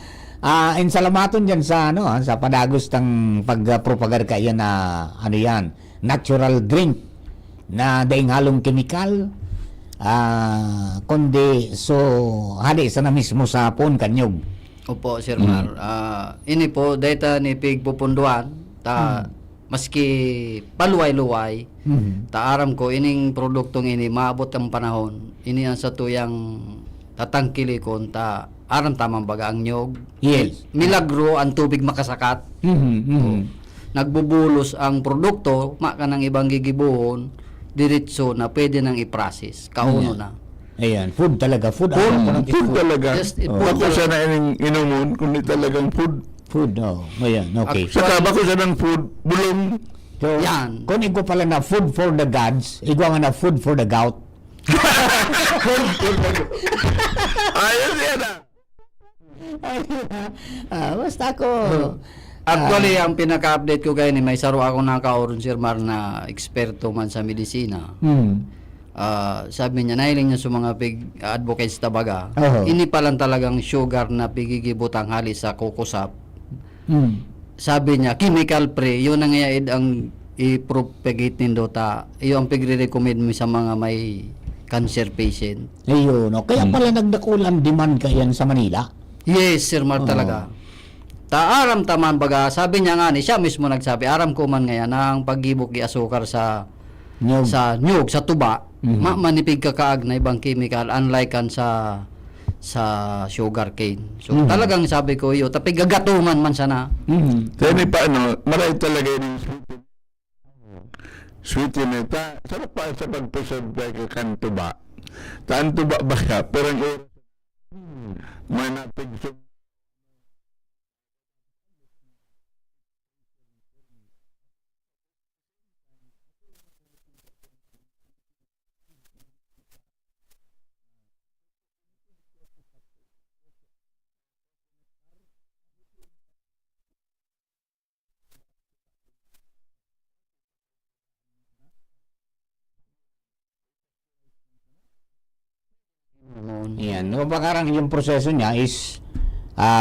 Insalamaton dyan sa ano, sa padagos ng pagpropagar kayo na ano yan, natural drink na daing halong kemikal, kundi so hali sa na mismo sa pon kanyog. Opo, Sir Mar. Ini po, data ni Pig Pupunduan, maski paluway-luway, ta aram ko, ining produktong ini, maabot ang panahon, ini ang sa tuyang tatangkilikon, ta aram tamang baga ang nyog. Yes. Milagro ang tubig makasakat. Nagbubulos ang produkto, maka ng ibang gigibuhon, diretso na pwede nang i-process. Kauno na. Ayan, food talaga. Food talaga. Just Bako siya na inumun, kundi talagang food. Food, oh. Ayan, okay. Saka bako siya ng food, bulong. So, yan. Kung ikaw pala na food for the gods, ikaw nga na food for the gout. Ayos yan Basta ako. Actually, ang pinaka-update ko kayo ni may saro ako nakauron, Sir Mar, na eksperto man sa medisina. Sabi niya, nahiling niya sa mga advocates tabaga. Ini pa lang talagang sugar na pigigibutang hali sa kokusap. Sabi niya, chemical free, yun ang iaid ang i-propagate nindo ta. Yun ang pigre-recommend mo sa mga may cancer patient. Ayun, no? Kaya pala nagdakulang demand kayan sa Manila. Yes, Sir Mar, talaga. Aram taman baga, sabi niya nga ni, siya mismo nagsabi, aram ko man ngayon ang paggibok i asukar sa nyug, sa tuba, manipig ka kaag na ibang chemical, unlike kan sa sugar cane. So talagang sabi ko yo, tapi gagatungan man sana. Kaya ni pa maray talaga yung sweetin ita. Sarap pa sa pag-preserve ka kan tuba. Taan tuba ba ka? Pero may napig Yan, no, bakarang yung proseso niya is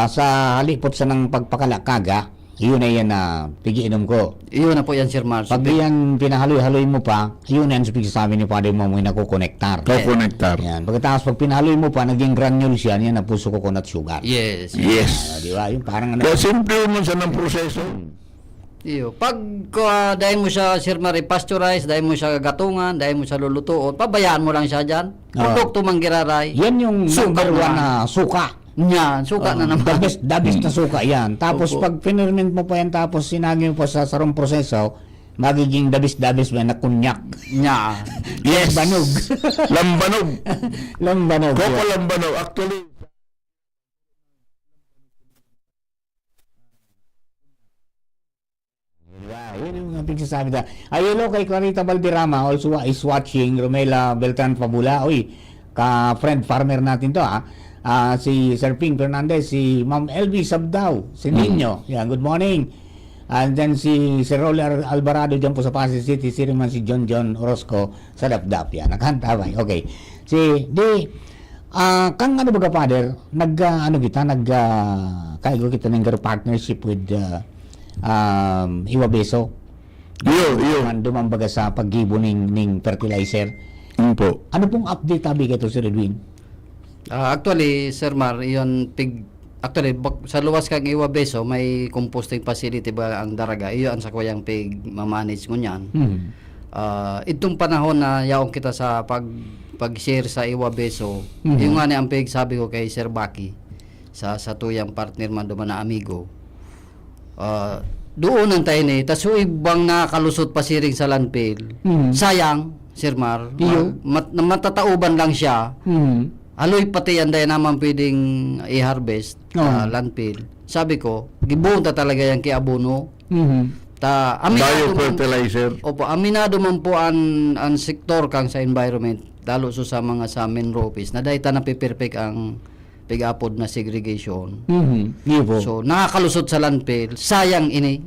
sa halipot sa ng pagpakalakaga, yun na yan na pigiinom ko. Yun na po yan, Sir Mar. Pag yan pinahaloy-haloy mo pa, yun yan sabi ni Padre mo may nakukonektar. Nakukonektar. Yan. Pagkatapos pag pinahaloy mo pa, naging granules yan na puso coconut sugar. Yes. Di ba? Yung parang Kaya simple mo siya ng proseso. Iyo, pag dahil mo siya, Sir Mar, pasteurize, dahil mo siya gatungan, dahil mo siya lulutuon, pabayaan mo lang siya dyan. Produkto manggiraray. Yan yung number one na suka. Yan, suka na naman. The best na suka yan. Tapos pag pinerment mo pa yan, tapos sinagi mo pa sa sarong proseso, magiging dabis-dabis ba na kunyak. Nya. Yes. Lambanog. Lambanog. Lambanog. Koko lambanog. Actually, yun yung pagsasabi na. Hello kay Clarita Valderrama, also is watching. Romela Beltran Fabula. Uy, ka-friend farmer natin to si Sir Ping Fernandez, si Ma'am LV Sabdao, si Nino. Yeah, good morning. And then si Sir Roller Alvarado dyan po sa Pasig City, si naman si John Orozco sa Dapdap. Yan, nakanta ba? Okay. Kang ano baga, Father, kaigo kita ng partnership with Iwabeso. Dumambaga sa paggibo ning fertilizer. Po. Ano pong update tabi kayo, Sir Edwin? Actually, Sir Mar, sa luwas kang Iwa Beso, may composting facility ba ang daraga. Iyon sa kuyang pig mamanage mo niyan. Itong panahon na yaong kita sa pag-share sa Iwa Beso, yung nga ni ang pig sabi ko kay Sir Baki, sa tuyang partner man duman na amigo. Doon ang tayo ni, tas ibang nakalusot pa siring sa landfill. Sayang, Sir Mar, matatauban lang siya. Aloy pati yan dahil naman pwedeng i-harvest landfill. Sabi ko, gibuon ta talaga yan kay abono. Biofertilizer. Opo, aminado man po ang sektor kang sa environment, lalo sa mga sa mineral office, na dahil ta na perfect ang pig-apod na segregation. So, nakakalusot sa landfill. Sayang ini.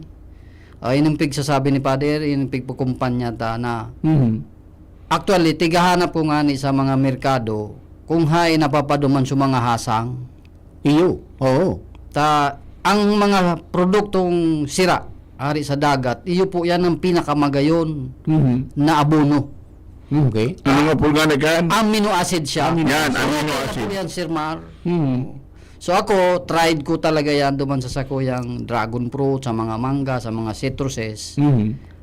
Inimpig sasabi ni Father, inimpig po kumpanya ta na. Actually, tigahanap ko nga ni sa mga merkado kung hay napapaduman sa mga hasang. Oo. Ang mga produktong sira, ari sa dagat, iyo po yan ang pinakamagayon na abono. Okay. Ano nga organic yan? Amino acid siya. Yan, amino acid. Yan, Sir Mar. So ako, tried ko talaga yan duman sa sakuyang dragon fruit, sa mga mangga, sa mga citruses.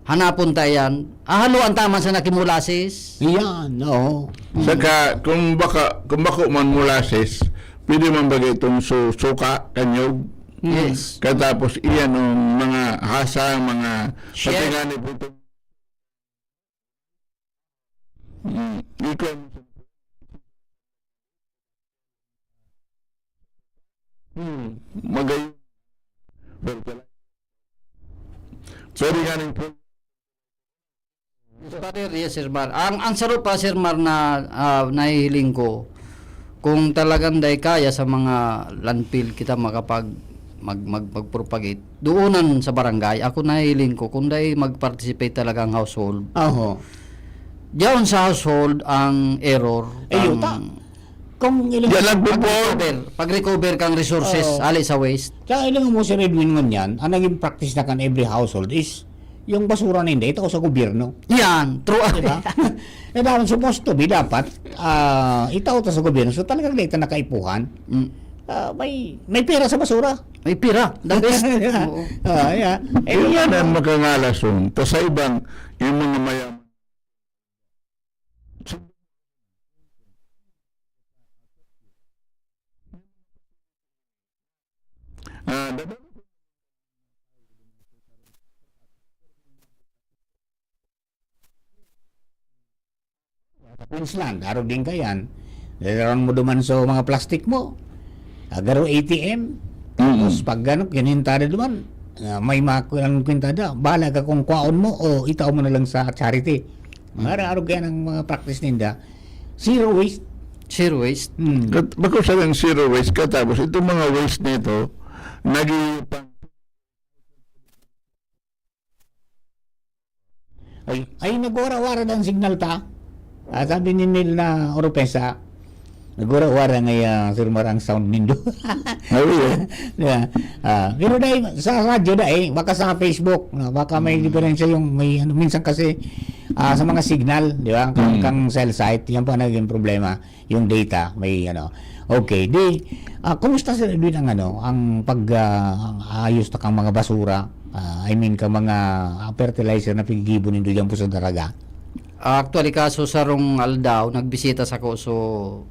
Hanapon tayo yan. Haluan tama sa nakimulasis. Yan, oo. Saka, kung bako man molasses, pwede man bagay itong suka, kanyog. Yes. Katapos iyan ang mga hasang, mga Chef. patingani po ito. Magayon. Pwede ganing po. Yes, Sir Mar. Ang sarap pa, Sir Mar, na nahihiling ko, kung talagang day kaya sa mga landfill kita magpropagate, doonan sa barangay, ako nahihiling ko, kung day mag-participate talaga ang household. Diyan sa household ang error. Kung ilang pag-recover kang resources, ali sa waste. Kaya ilang mo si Redwin ngon yan, ang naging practice na kan every household is yung basura na hindi, ito sa gobyerno. Yan, true. Diba? Dapat supposed to be, dapat itaw sa gobyerno. So talagang dito nakaipuhan. May pera sa basura. May pera. The best. Yan ang makangalason. To sa ibang, yung mga mayaman. Queensland, araw din kayan. Daron mo duman sa mga plastic mo. Agaro ATM. Tapos pag gano'n, kinintada duman. May makulang kwintada. Bahala ka kung kwaon mo o itaw mo na lang sa charity. Araw kaya ng mga practice ninda. Zero waste. Zero waste. Bako sa lang zero waste, katapos itong mga waste nito, nag-iipang ay nagwara-wara ng signal ta. Sabi ni Neil na Oropesa, nagwara-wara ngayon Sir Marang sound nindo. Pero dahil sa radyo dahil, baka sa Facebook, baka may diferensya yung may minsan kasi sa mga signal, di ba? Kang cell site, yan pa naging problema, yung data, may Okay, kumusta sa Edwin ang pag-ayos na kang mga basura? Kang mga fertilizer na pigibon nindo dyan po sa daraga? Actually, kaso sa rong Aldao, nagbisita sa ko so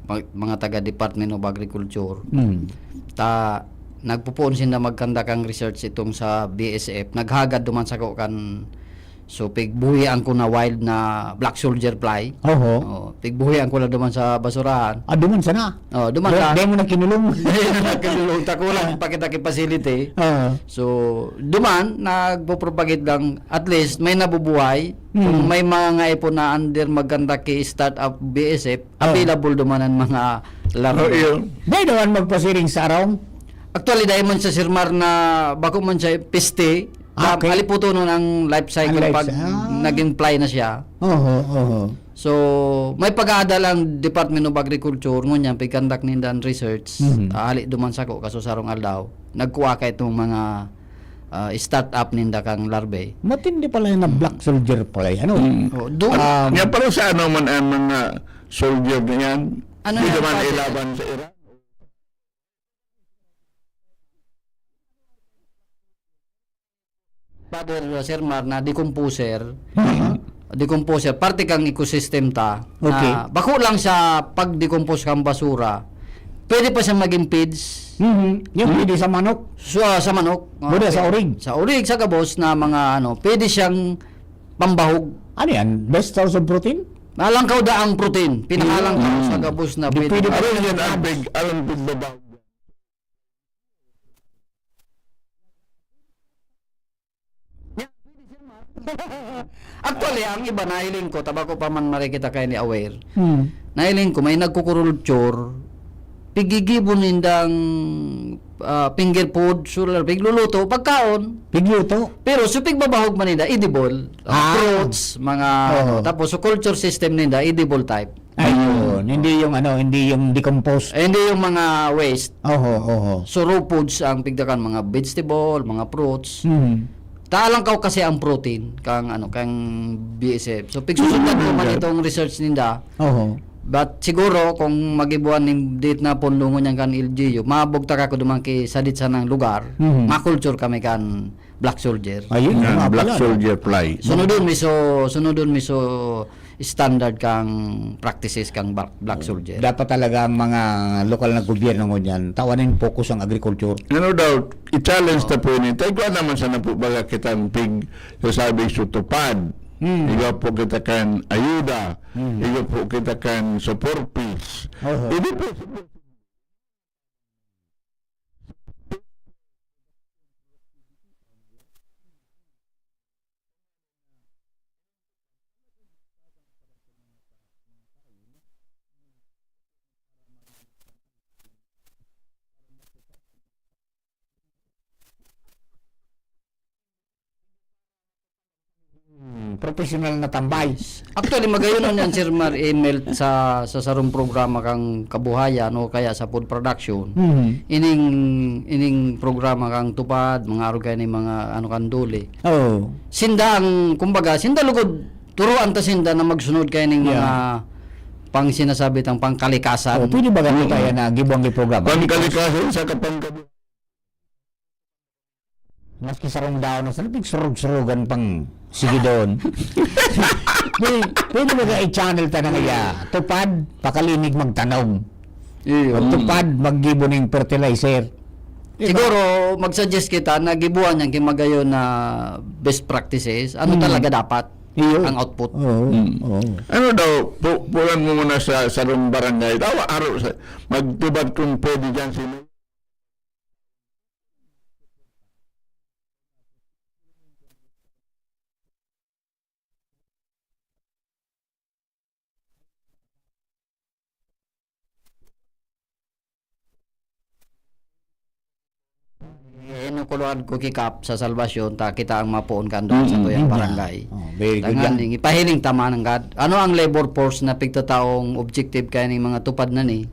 mga taga Department of Agriculture. Nagpupuon sila magkanda kang research itong sa BSF. Naghagad duman sa ko kan so pigbuhian ko na wild na black soldier fly. Pigbuhian ko na duman sa basurahan. Duman sana? Duman ka. Dahil mo na kinulong. Kinulong. Tako lang pakita facility. So, duman, nagpo-propagate lang. At least, may nabubuhay. Kung may mga ipon na under maganda kay startup BSF, available duman ang mga laro. Dahil naman magpasiring sa araw? Actually, dahil man sa Sirmar na bako man siya piste, aliputo nun ang life cycle pag naging fly na siya. So, may pag-aadal ang Department of Agriculture ngunyan, pag-conduct nindan research, ali duman sa ko, kaso sarong aldaw, nagkuha ka itong mga start-up ninda kang larvae. Matindi pala yung na black soldier pala. Yan pala sa man ang mga soldier na yan, Ano Hindi yan, naman Father? ilaban sa Iran. Father Sir Mar na decomposer, parte kang ecosystem ta. Okay. Na, bako lang sa pag-decompose kang basura, pwede pa siya maging feeds. Yung pwede sa manok. Sa manok. Buda sa orig. Sa orig, sa gabos na mga ano, pwede siyang pambahog. Ano yan? Best source of protein? Alangkaw da ang protein. Pinakalangkaw sa gabos na pwede. Pwede pa Aron rin yan ang big babaw. Actually, ang iba nahiling ko, tabako pa man marikita kayo ni aware. Hmm. Nahiling ko, may nagkukurulture, pigigibon nindang finger food, sular, pigluluto, pagkaon. Pigluto. Pero so pigbabahog man ninda, edible. Fruits, mga, tapos so culture system ninda, edible type. Ayun. Hindi yung decompose. Hindi yung mga waste. Oho. So raw foods ang pigdakan, mga vegetable, mga fruits. Taalang kaw kasi ang protein kang BSF. So pigsusundan ko man itong research ninda. Oho. But siguro kung magibuan ning date na pondungon yan kan LGU, mabugta ka ko duman ki sadit sa nang lugar, makulture kami kan black soldier. Ayun. Yan, black soldier fly. Sunodon miso standard kang practices kang black soldier. Dapat talaga ang mga lokal na gobyerno ngunyan tawanin focus ang agriculture. Ano daw, i-challenge na po ni. Tayo naman sana po baga kitang pig sasabi sutupad. Iga po kita kan ayuda. Iga po kita kan support peace. Hindi po Professional na tambay. Actually magayon yan Sir Mar email sa sarong programa kang kabuhayan o kaya sa food production. Ining programa kang tupad, mga arugay ni mga ano kan duli. Oh. Sinda ang kumbaga, sinda lugod turuan ta sinda na magsunod kay ning mga pang sinasabi tang pangkalikasan. Pwede ba ganito tayo na gibuang ni programa? pangkalikasan sa kapangkabuhayan. Maski sarong daw na sana surug-surugan pang sige doon. Pwede ba ka i-channel ta na kaya tupad, pakalinig magtanong. Tupad, maggibo ng fertilizer. Siguro mag-suggest kita na gibuan yan kimagayon na best practices. Ano talaga dapat ang output. Ano daw, pulan mo muna sa sarong barangay. Tawa, magtubad kung pwede dyan sino. Inukuluan ko kikap sa salvasyon ta kita ang mapuon kan doon sa tuyang barangay. Very good Tangan yan. ding ipahiling tama ng God. Ano ang labor force na pigtataong objective kay ning mga tupad na ni?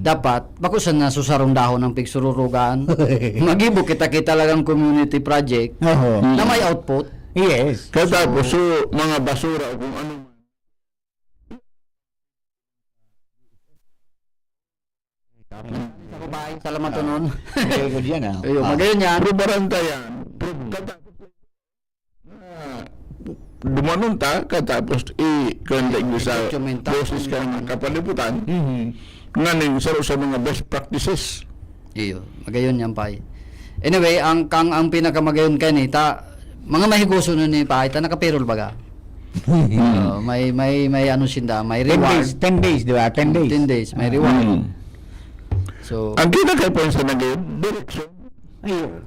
Dapat bakusan na susarong dahon ng pigsururugan. Magibo kita talagang community project na may output. Yes. Katapos, so, mga basura o kung ano man. Salamat nun. Very good yan Magayon yan. Pero barantayan. Dumanon ta, katapos i-contact sa boses ka ng kapalibutan. Nganing saro sa mga best practices. Magayon yan pa. Anyway, ang pinakamagayon kay ni mga mahiguso nun ni pa ta nakapirol baga. May ano sinda, may reward. 10 days, di ba? 10 days. 10 days, may reward. So, ang kinakaipan sa naging direction,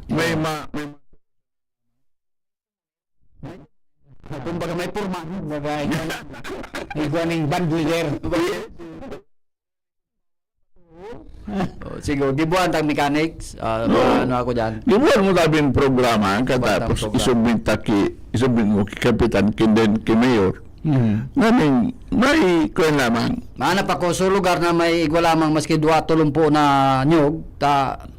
may kumbaga may purma. May guaning band leader. Sige, gibuan tang mechanics. Ano ako dyan? Gibuan mo labing programa, katapos isubmit mo ki kapitan, ki mayor. Nganing, may kuwan lamang. Mahanap ako sa lugar na may igwa lamang maski 2-3 na nyog,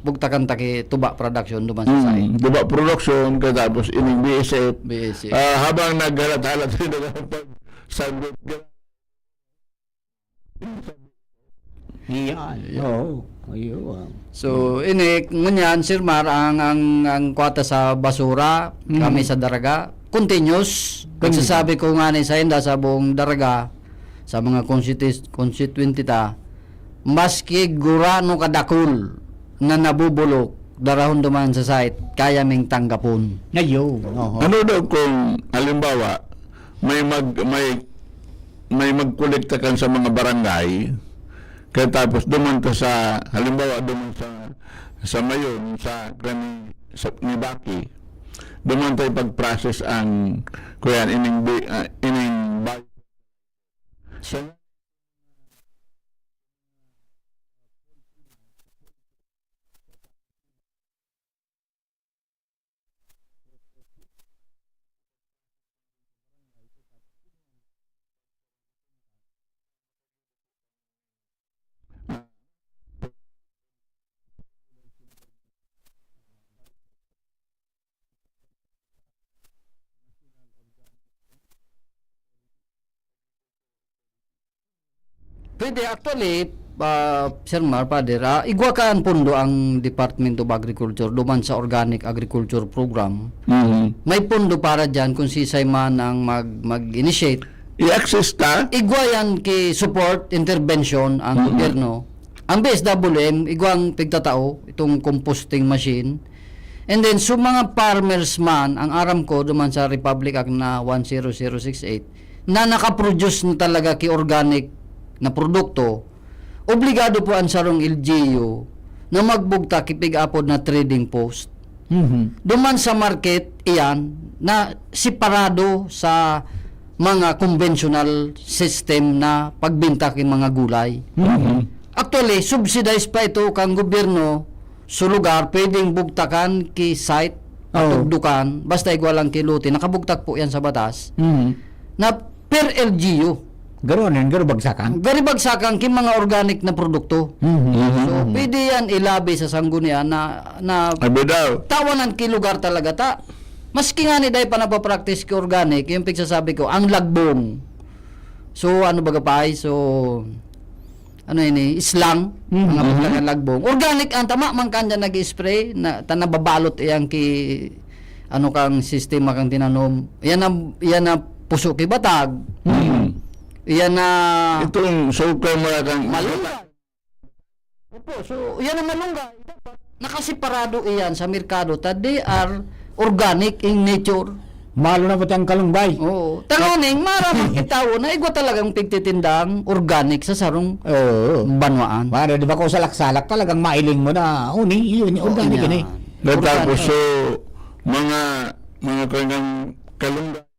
bugtakan taki tuba production duman sa site. Tuba production, katapos ining BSF. Habang naghalat-halat sila sa Iyan. Oo. Ayun. So ini ngunyan Sir Mar ang kwata sa basura kami sa daraga continuous. Pagsasabi ko nga ni sa inda sa buong daraga sa mga constituent ta maski gurano kadakul na nabubulok darahon duman sa site kaya ming tanggapon. Ayun. Ano daw kung halimbawa may magkolekta kan sa mga barangay kaya tapos dumunta sa halimbawa duman sa mayon sa ni Baki dumunta ipag-process ang kuya ining so Pwede actually, Sir Mar, Pader, igwa ka ang pundo ang Department of Agriculture duman sa Organic Agriculture Program. May pundo para dyan kung sisay man ang mag-initiate. I-access ta? Igwa yan ki support, intervention ang gobyerno. Ang BSWM, igwang pigtatao, itong composting machine. And then, so mga farmers man, ang aram ko duman sa Republic Act na 10068, na nakaproduce na talaga ki organic na produkto, obligado po ang sarong LGU na magbugta kipig-apod na trading post. Duman sa market, iyan, na separado sa mga conventional system na pagbinta kin mga gulay. Actually, subsidized pa ito kang gobyerno sa lugar, pwedeng bugtakan ki site, tugdukan, basta igwalang kiluti, nakabugtak po yan sa batas, na per LGU. Garo bagsakan? Gari bagsakan kin mga organic na produkto. So, pwede yan ilabi sa sanggunian na tawanan ki lugar talaga ta. Maski nga ni dahil pa napapractice ki organic, yung pigsasabi ko, ang lagbong. So, ano baga pa ay? So, ano yun islang, mga pagkakan lagbong. Organic ang tama, man kanya nag-spray, na nababalot iyang ki, ano kang sistema kang tinanom. Yan na puso ki batag. Yan na itong suka mga kang malunggay. Opo, so yan ang malunggay. Nakasiparado iyan sa merkado ta they are organic in nature. Malo na pati ang kalumbay. Oo. Tangoning maramang itawo na igwa talagang pigtitindang organic sa sarong banwaan. Para di ba ko salak-salak talagang mailing mo na yun organic yun eh. Tapos so mga kanyang kalunggay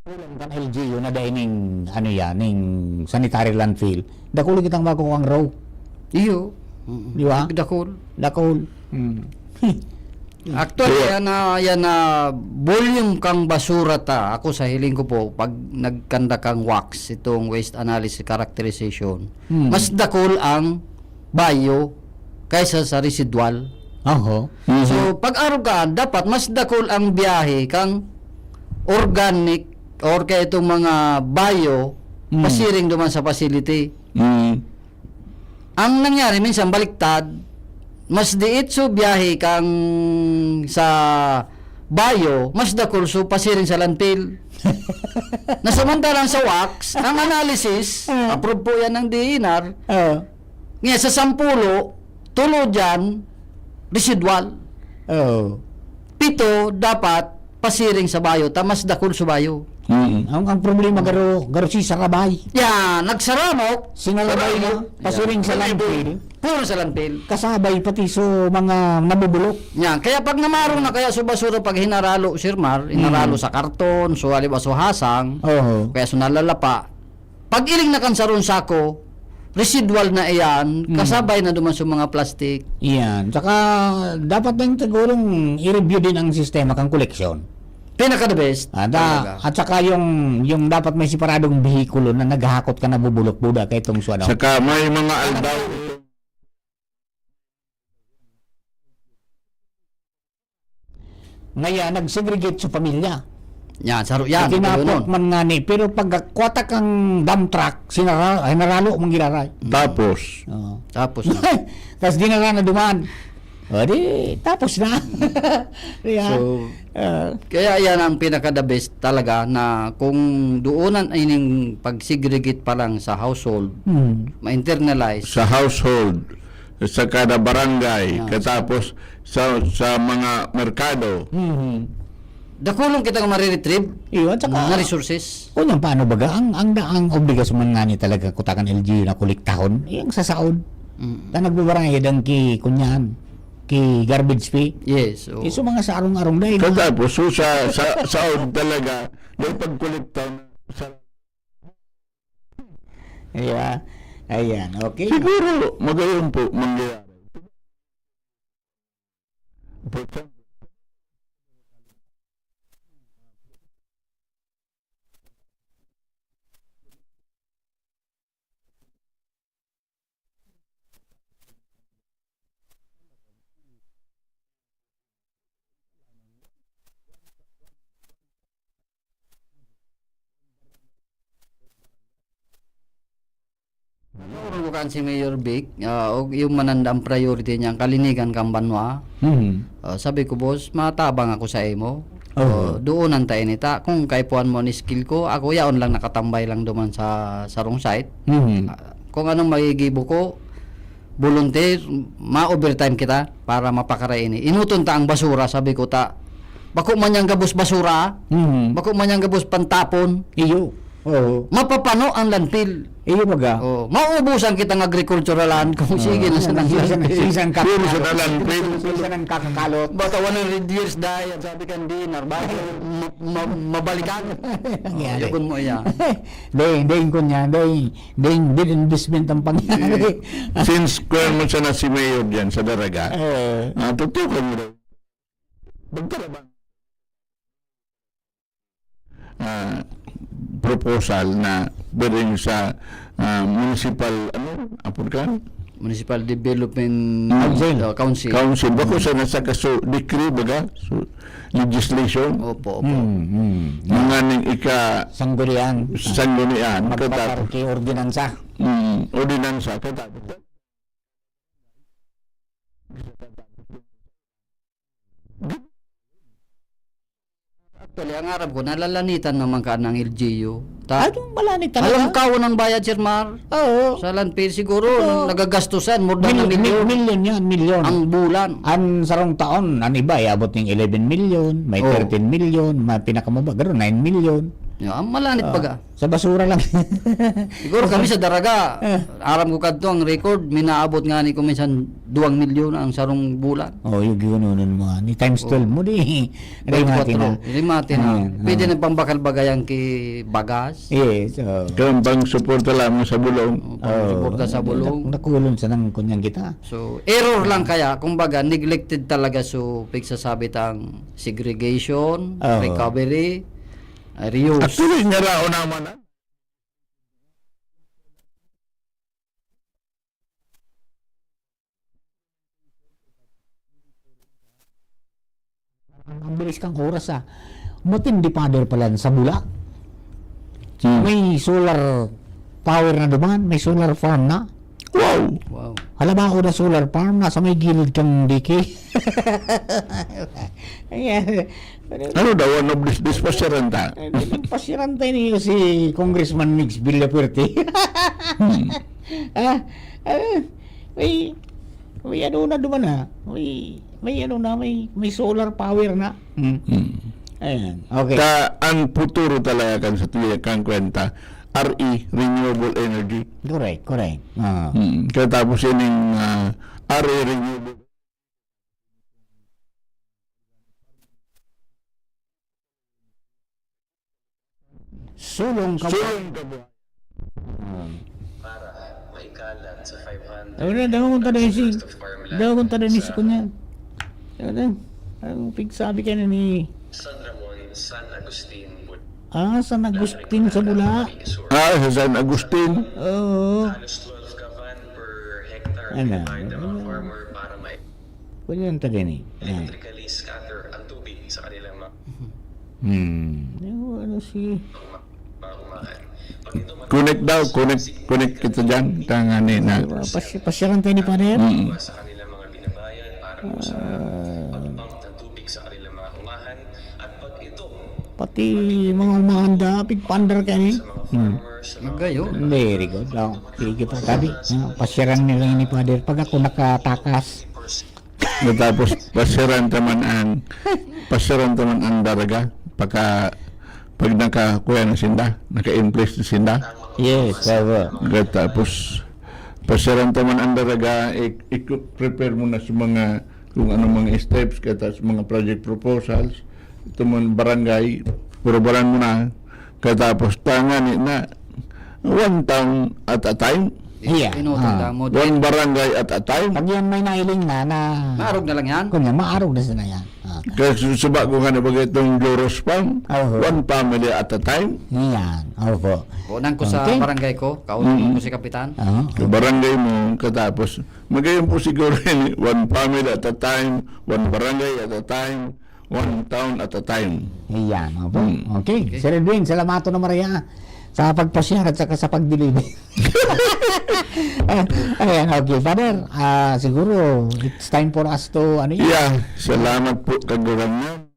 Kulang kan LGU na dahil ning sanitary landfill. Dakulo kitang makukuha ang raw. Iyo. Di ba? Dakol. Actually, yan na volume kang basura ta. Ako sa hiling ko po, pag nagkanda kang wax, itong waste analysis characterization, mas dakol ang bio kaysa sa residual. So, pag araw ka, dapat mas dakol ang biyahe kang organic or kaya itong mga bio pasiring duman sa facility. Ang nangyari, minsan baliktad, mas diit so biyahe kang sa bio, mas dakol so pasiring sa landfill. Nasamantalang sa wax, ang analysis, approve po yan ng DENR, nga sa 10, 3 dyan, residual. 7 dapat pasiring sa bayo, tamas dakol sa bayo. Ang problema garo si sa kabay. Yan, nagsaramok, sinalabay na pasiring sa landfill. Puro sa landfill. Kasabay pati so mga nabubulok. Yan, kaya pag namarong na kaya sa basura pag hinaralo, Sir Mar, hinaralo sa karton, so halimbawa so hasang, kaya so nalalapa, pag iling na kan saron sako, residual na iyan, kasabay na duman sa mga plastic. Yan. Tsaka dapat din sigurong i-review din ang sistema kang koleksyon. Pinaka the best. At saka yung dapat may separadong behikulo na naghahakot ka na bubulok-buda kay itong suwano. Saka may mga aldaw. Ngayon, nag-segregate sa pamilya. Yan, saro yan. Tinapot man nga ni. Pero pag kwata kang dump truck, naralo mong giraray. Tapos. Tapos na. Tapos di na na dumaan. O di, tapos na. Kaya, So, kaya yan ang pinaka the best talaga na kung doonan ay ning pag-segregate pa lang sa household, ma-internalize. Sa household, sa kada barangay, katapos sa mga merkado. Dakulong kita nga mariretrieve Iyon, tsaka, nga resources. Kunyang paano baga, ang obligasyon man nga ni talaga kutakan LG na kuliktahon, yung sa saod. Na nagbabarangay dan ki kunyan, ki garbage fee. Yes. So, Iso mga sa arong-arong dahil. Katapos, sa saod talaga, may pagkolekta sa... Ayan, okay. Siguro, magayon po mangyayari. bukan si Mayor Vic, og yung mananda ang priority niya, ang kalinigan kang banwa. Sabi ko, boss, matabang ako sa imo. Doon ang tayo nita. Kung kaipuan mo ni skill ko, ako yaon lang nakatambay lang duman sa sarong site. Kung anong magigibo ko, volunteer, ma-overtime kita para mapakaraini. Inuton ta ang basura, sabi ko ta. Bako man yang gabos basura, bako man yang gabos pantapon. Iyo. Mapapano ang landfill. Iyo baga. Mauubusan kita ng agricultural land kung sige na sa landfill. Sisan ng kakakalot. Bata 100 years die, sabi kan dinar, bakit mabalikan? Yagun mo iya. Daing ko niya, daing investment ang pangyari. Since kung mo siya na si Mayor dyan sa Daraga, tutukan mo daw. Magkarabang. Proposal na pwedeng sa municipal Municipal Development Council. Bako sa nasa kaso decree baga so, legislation. Opo. Mga ning sanggunian magpaparki ordinansa. Ordinansa katapos. Actually, ang Arab ko, nalalanitan naman ka ng LGU. Malanit talaga. Alam ka ng bayad, Sir Mar? Oo. Sa landfill siguro, nagagastusan, more than a million. Million. Ang bulan. Ang sarong taon, ang iba, abot ng 11 million, may 13 million, may pinakamaba, gano'n, 9 million. Malanit baga. Sa basura lang. Siguro kami sa Daraga, aram ko kadto ang record, minaabot nga ni kuminsan 2 milyon ang sarong bulan. Yung ginununan mo. Ni times 12 mo di. Rimati na. Pwede na pambakal bagayang ki bagas. Yes. Bang suporta lang sa bulong. Suporta sa bulong. Nakulong sa nang kunyang kita. So, error lang kaya. Kumbaga, neglected talaga so pigsasabit ang segregation, recovery, reuse. Actually, nyarao naman Ang bilis kang oras matindi father pala sa Bulak. May solar power na duman, may solar farm na. Wow. Hala ba ako na solar farm na sa may gilid kang diki? Ano daw, one of this pasiranta? Pasiranta niyo si Congressman Mix Villapuerte. May ano na duman may solar power na. Ayan. Okay. Ang futuro talaga kan sa tuya kang kwenta, RE, Renewable Energy. Correct. Katapos yun yung RE, Renewable. Sulong ka. Wala, daw kong tadani si kunya. Wala, ang pigsabi ka na ni... San Agustin sa Bula. Sa San Agustin. Oo. Ano? Kunya ang tadani. Ano si... Connect daw, connect kita dyan. Tangani na. Pasyaran tayo ni Pader. Pati mga umahanda, pigpandar ka ni. Magayo. Very good. Sige po tabi. Pasyaran nila ni Pader pag ako nakatakas. Tapos pasiran taman ang daraga pag nakakuha na sinda, naka-in-place na sinda. Yes, Tapos pasiran taman ang daraga, i-prepare mo na sa mga kung ano mga steps kata sa mga project proposals. Ito man barangay, purabaran mo na katapos tangani na one town at a time. Yeah. One barangay at a time. Pag yan may nailing na Maarog na lang yan. Kunya, maarog na sila yan. Kasi suba ko nga na bagay itong Joros Farm, one family at a time. Yan, opo. Unang ko sa barangay ko, kaunang ko si Kapitan. Sa barangay mo, katapos, magayon po siguro yun, one family at a time, one barangay at a time, one town at a time. Yan, opo. Okay. Sir Edwin, salamato na Maria sa pagpasyar at saka sa pagdeliver. Ayan, okay, Father. Siguro, it's time for us to, Yeah, salamat po kagarangan.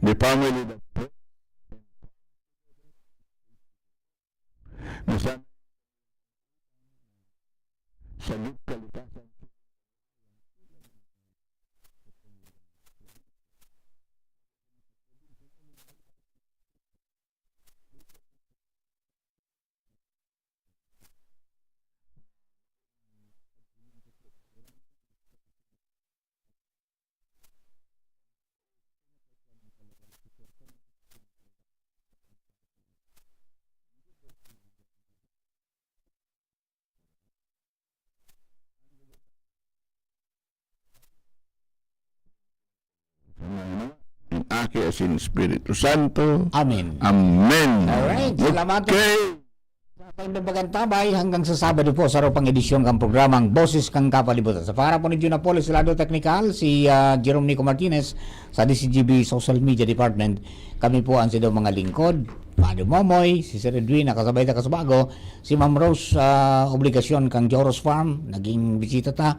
The family that salut kalikasan. Aki asin Espiritu Santo. Amen. Amen. Alright, salamat. Okay. Sa Pagdabagan Tabay hanggang sa Sabado po sa pang edisyon ng programang Boses kang Kapalibutan. Sa para po ni Junapolis Lado Technical, si Jerome Nico Martinez sa DCGB Social Media Department. Kami po ang sido mga lingkod. Padre Momoy, si Sir Edwin, nakasabay ta kasubago. Si Ma'am Rose, obligasyon kang Joros Farm, naging bisita ta.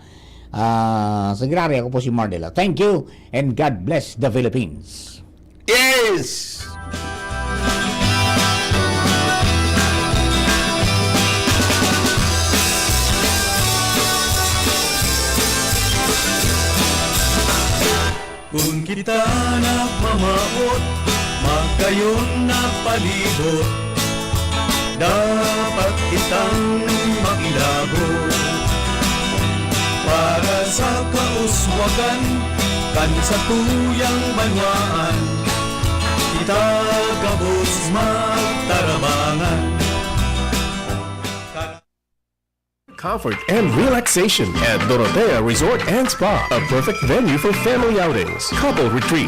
Sagrari, ako po si Mardela. Thank you and God bless the Philippines. Yes! Kung kita nagmamaot, magkayon na palibot, dapat kitang makilabot. Para sa kauswagan, kan sa tuyang banwaan, kita gabos magtarabangan. Comfort and relaxation at Dorotea Resort and Spa, a perfect venue for family outings, couple retreat,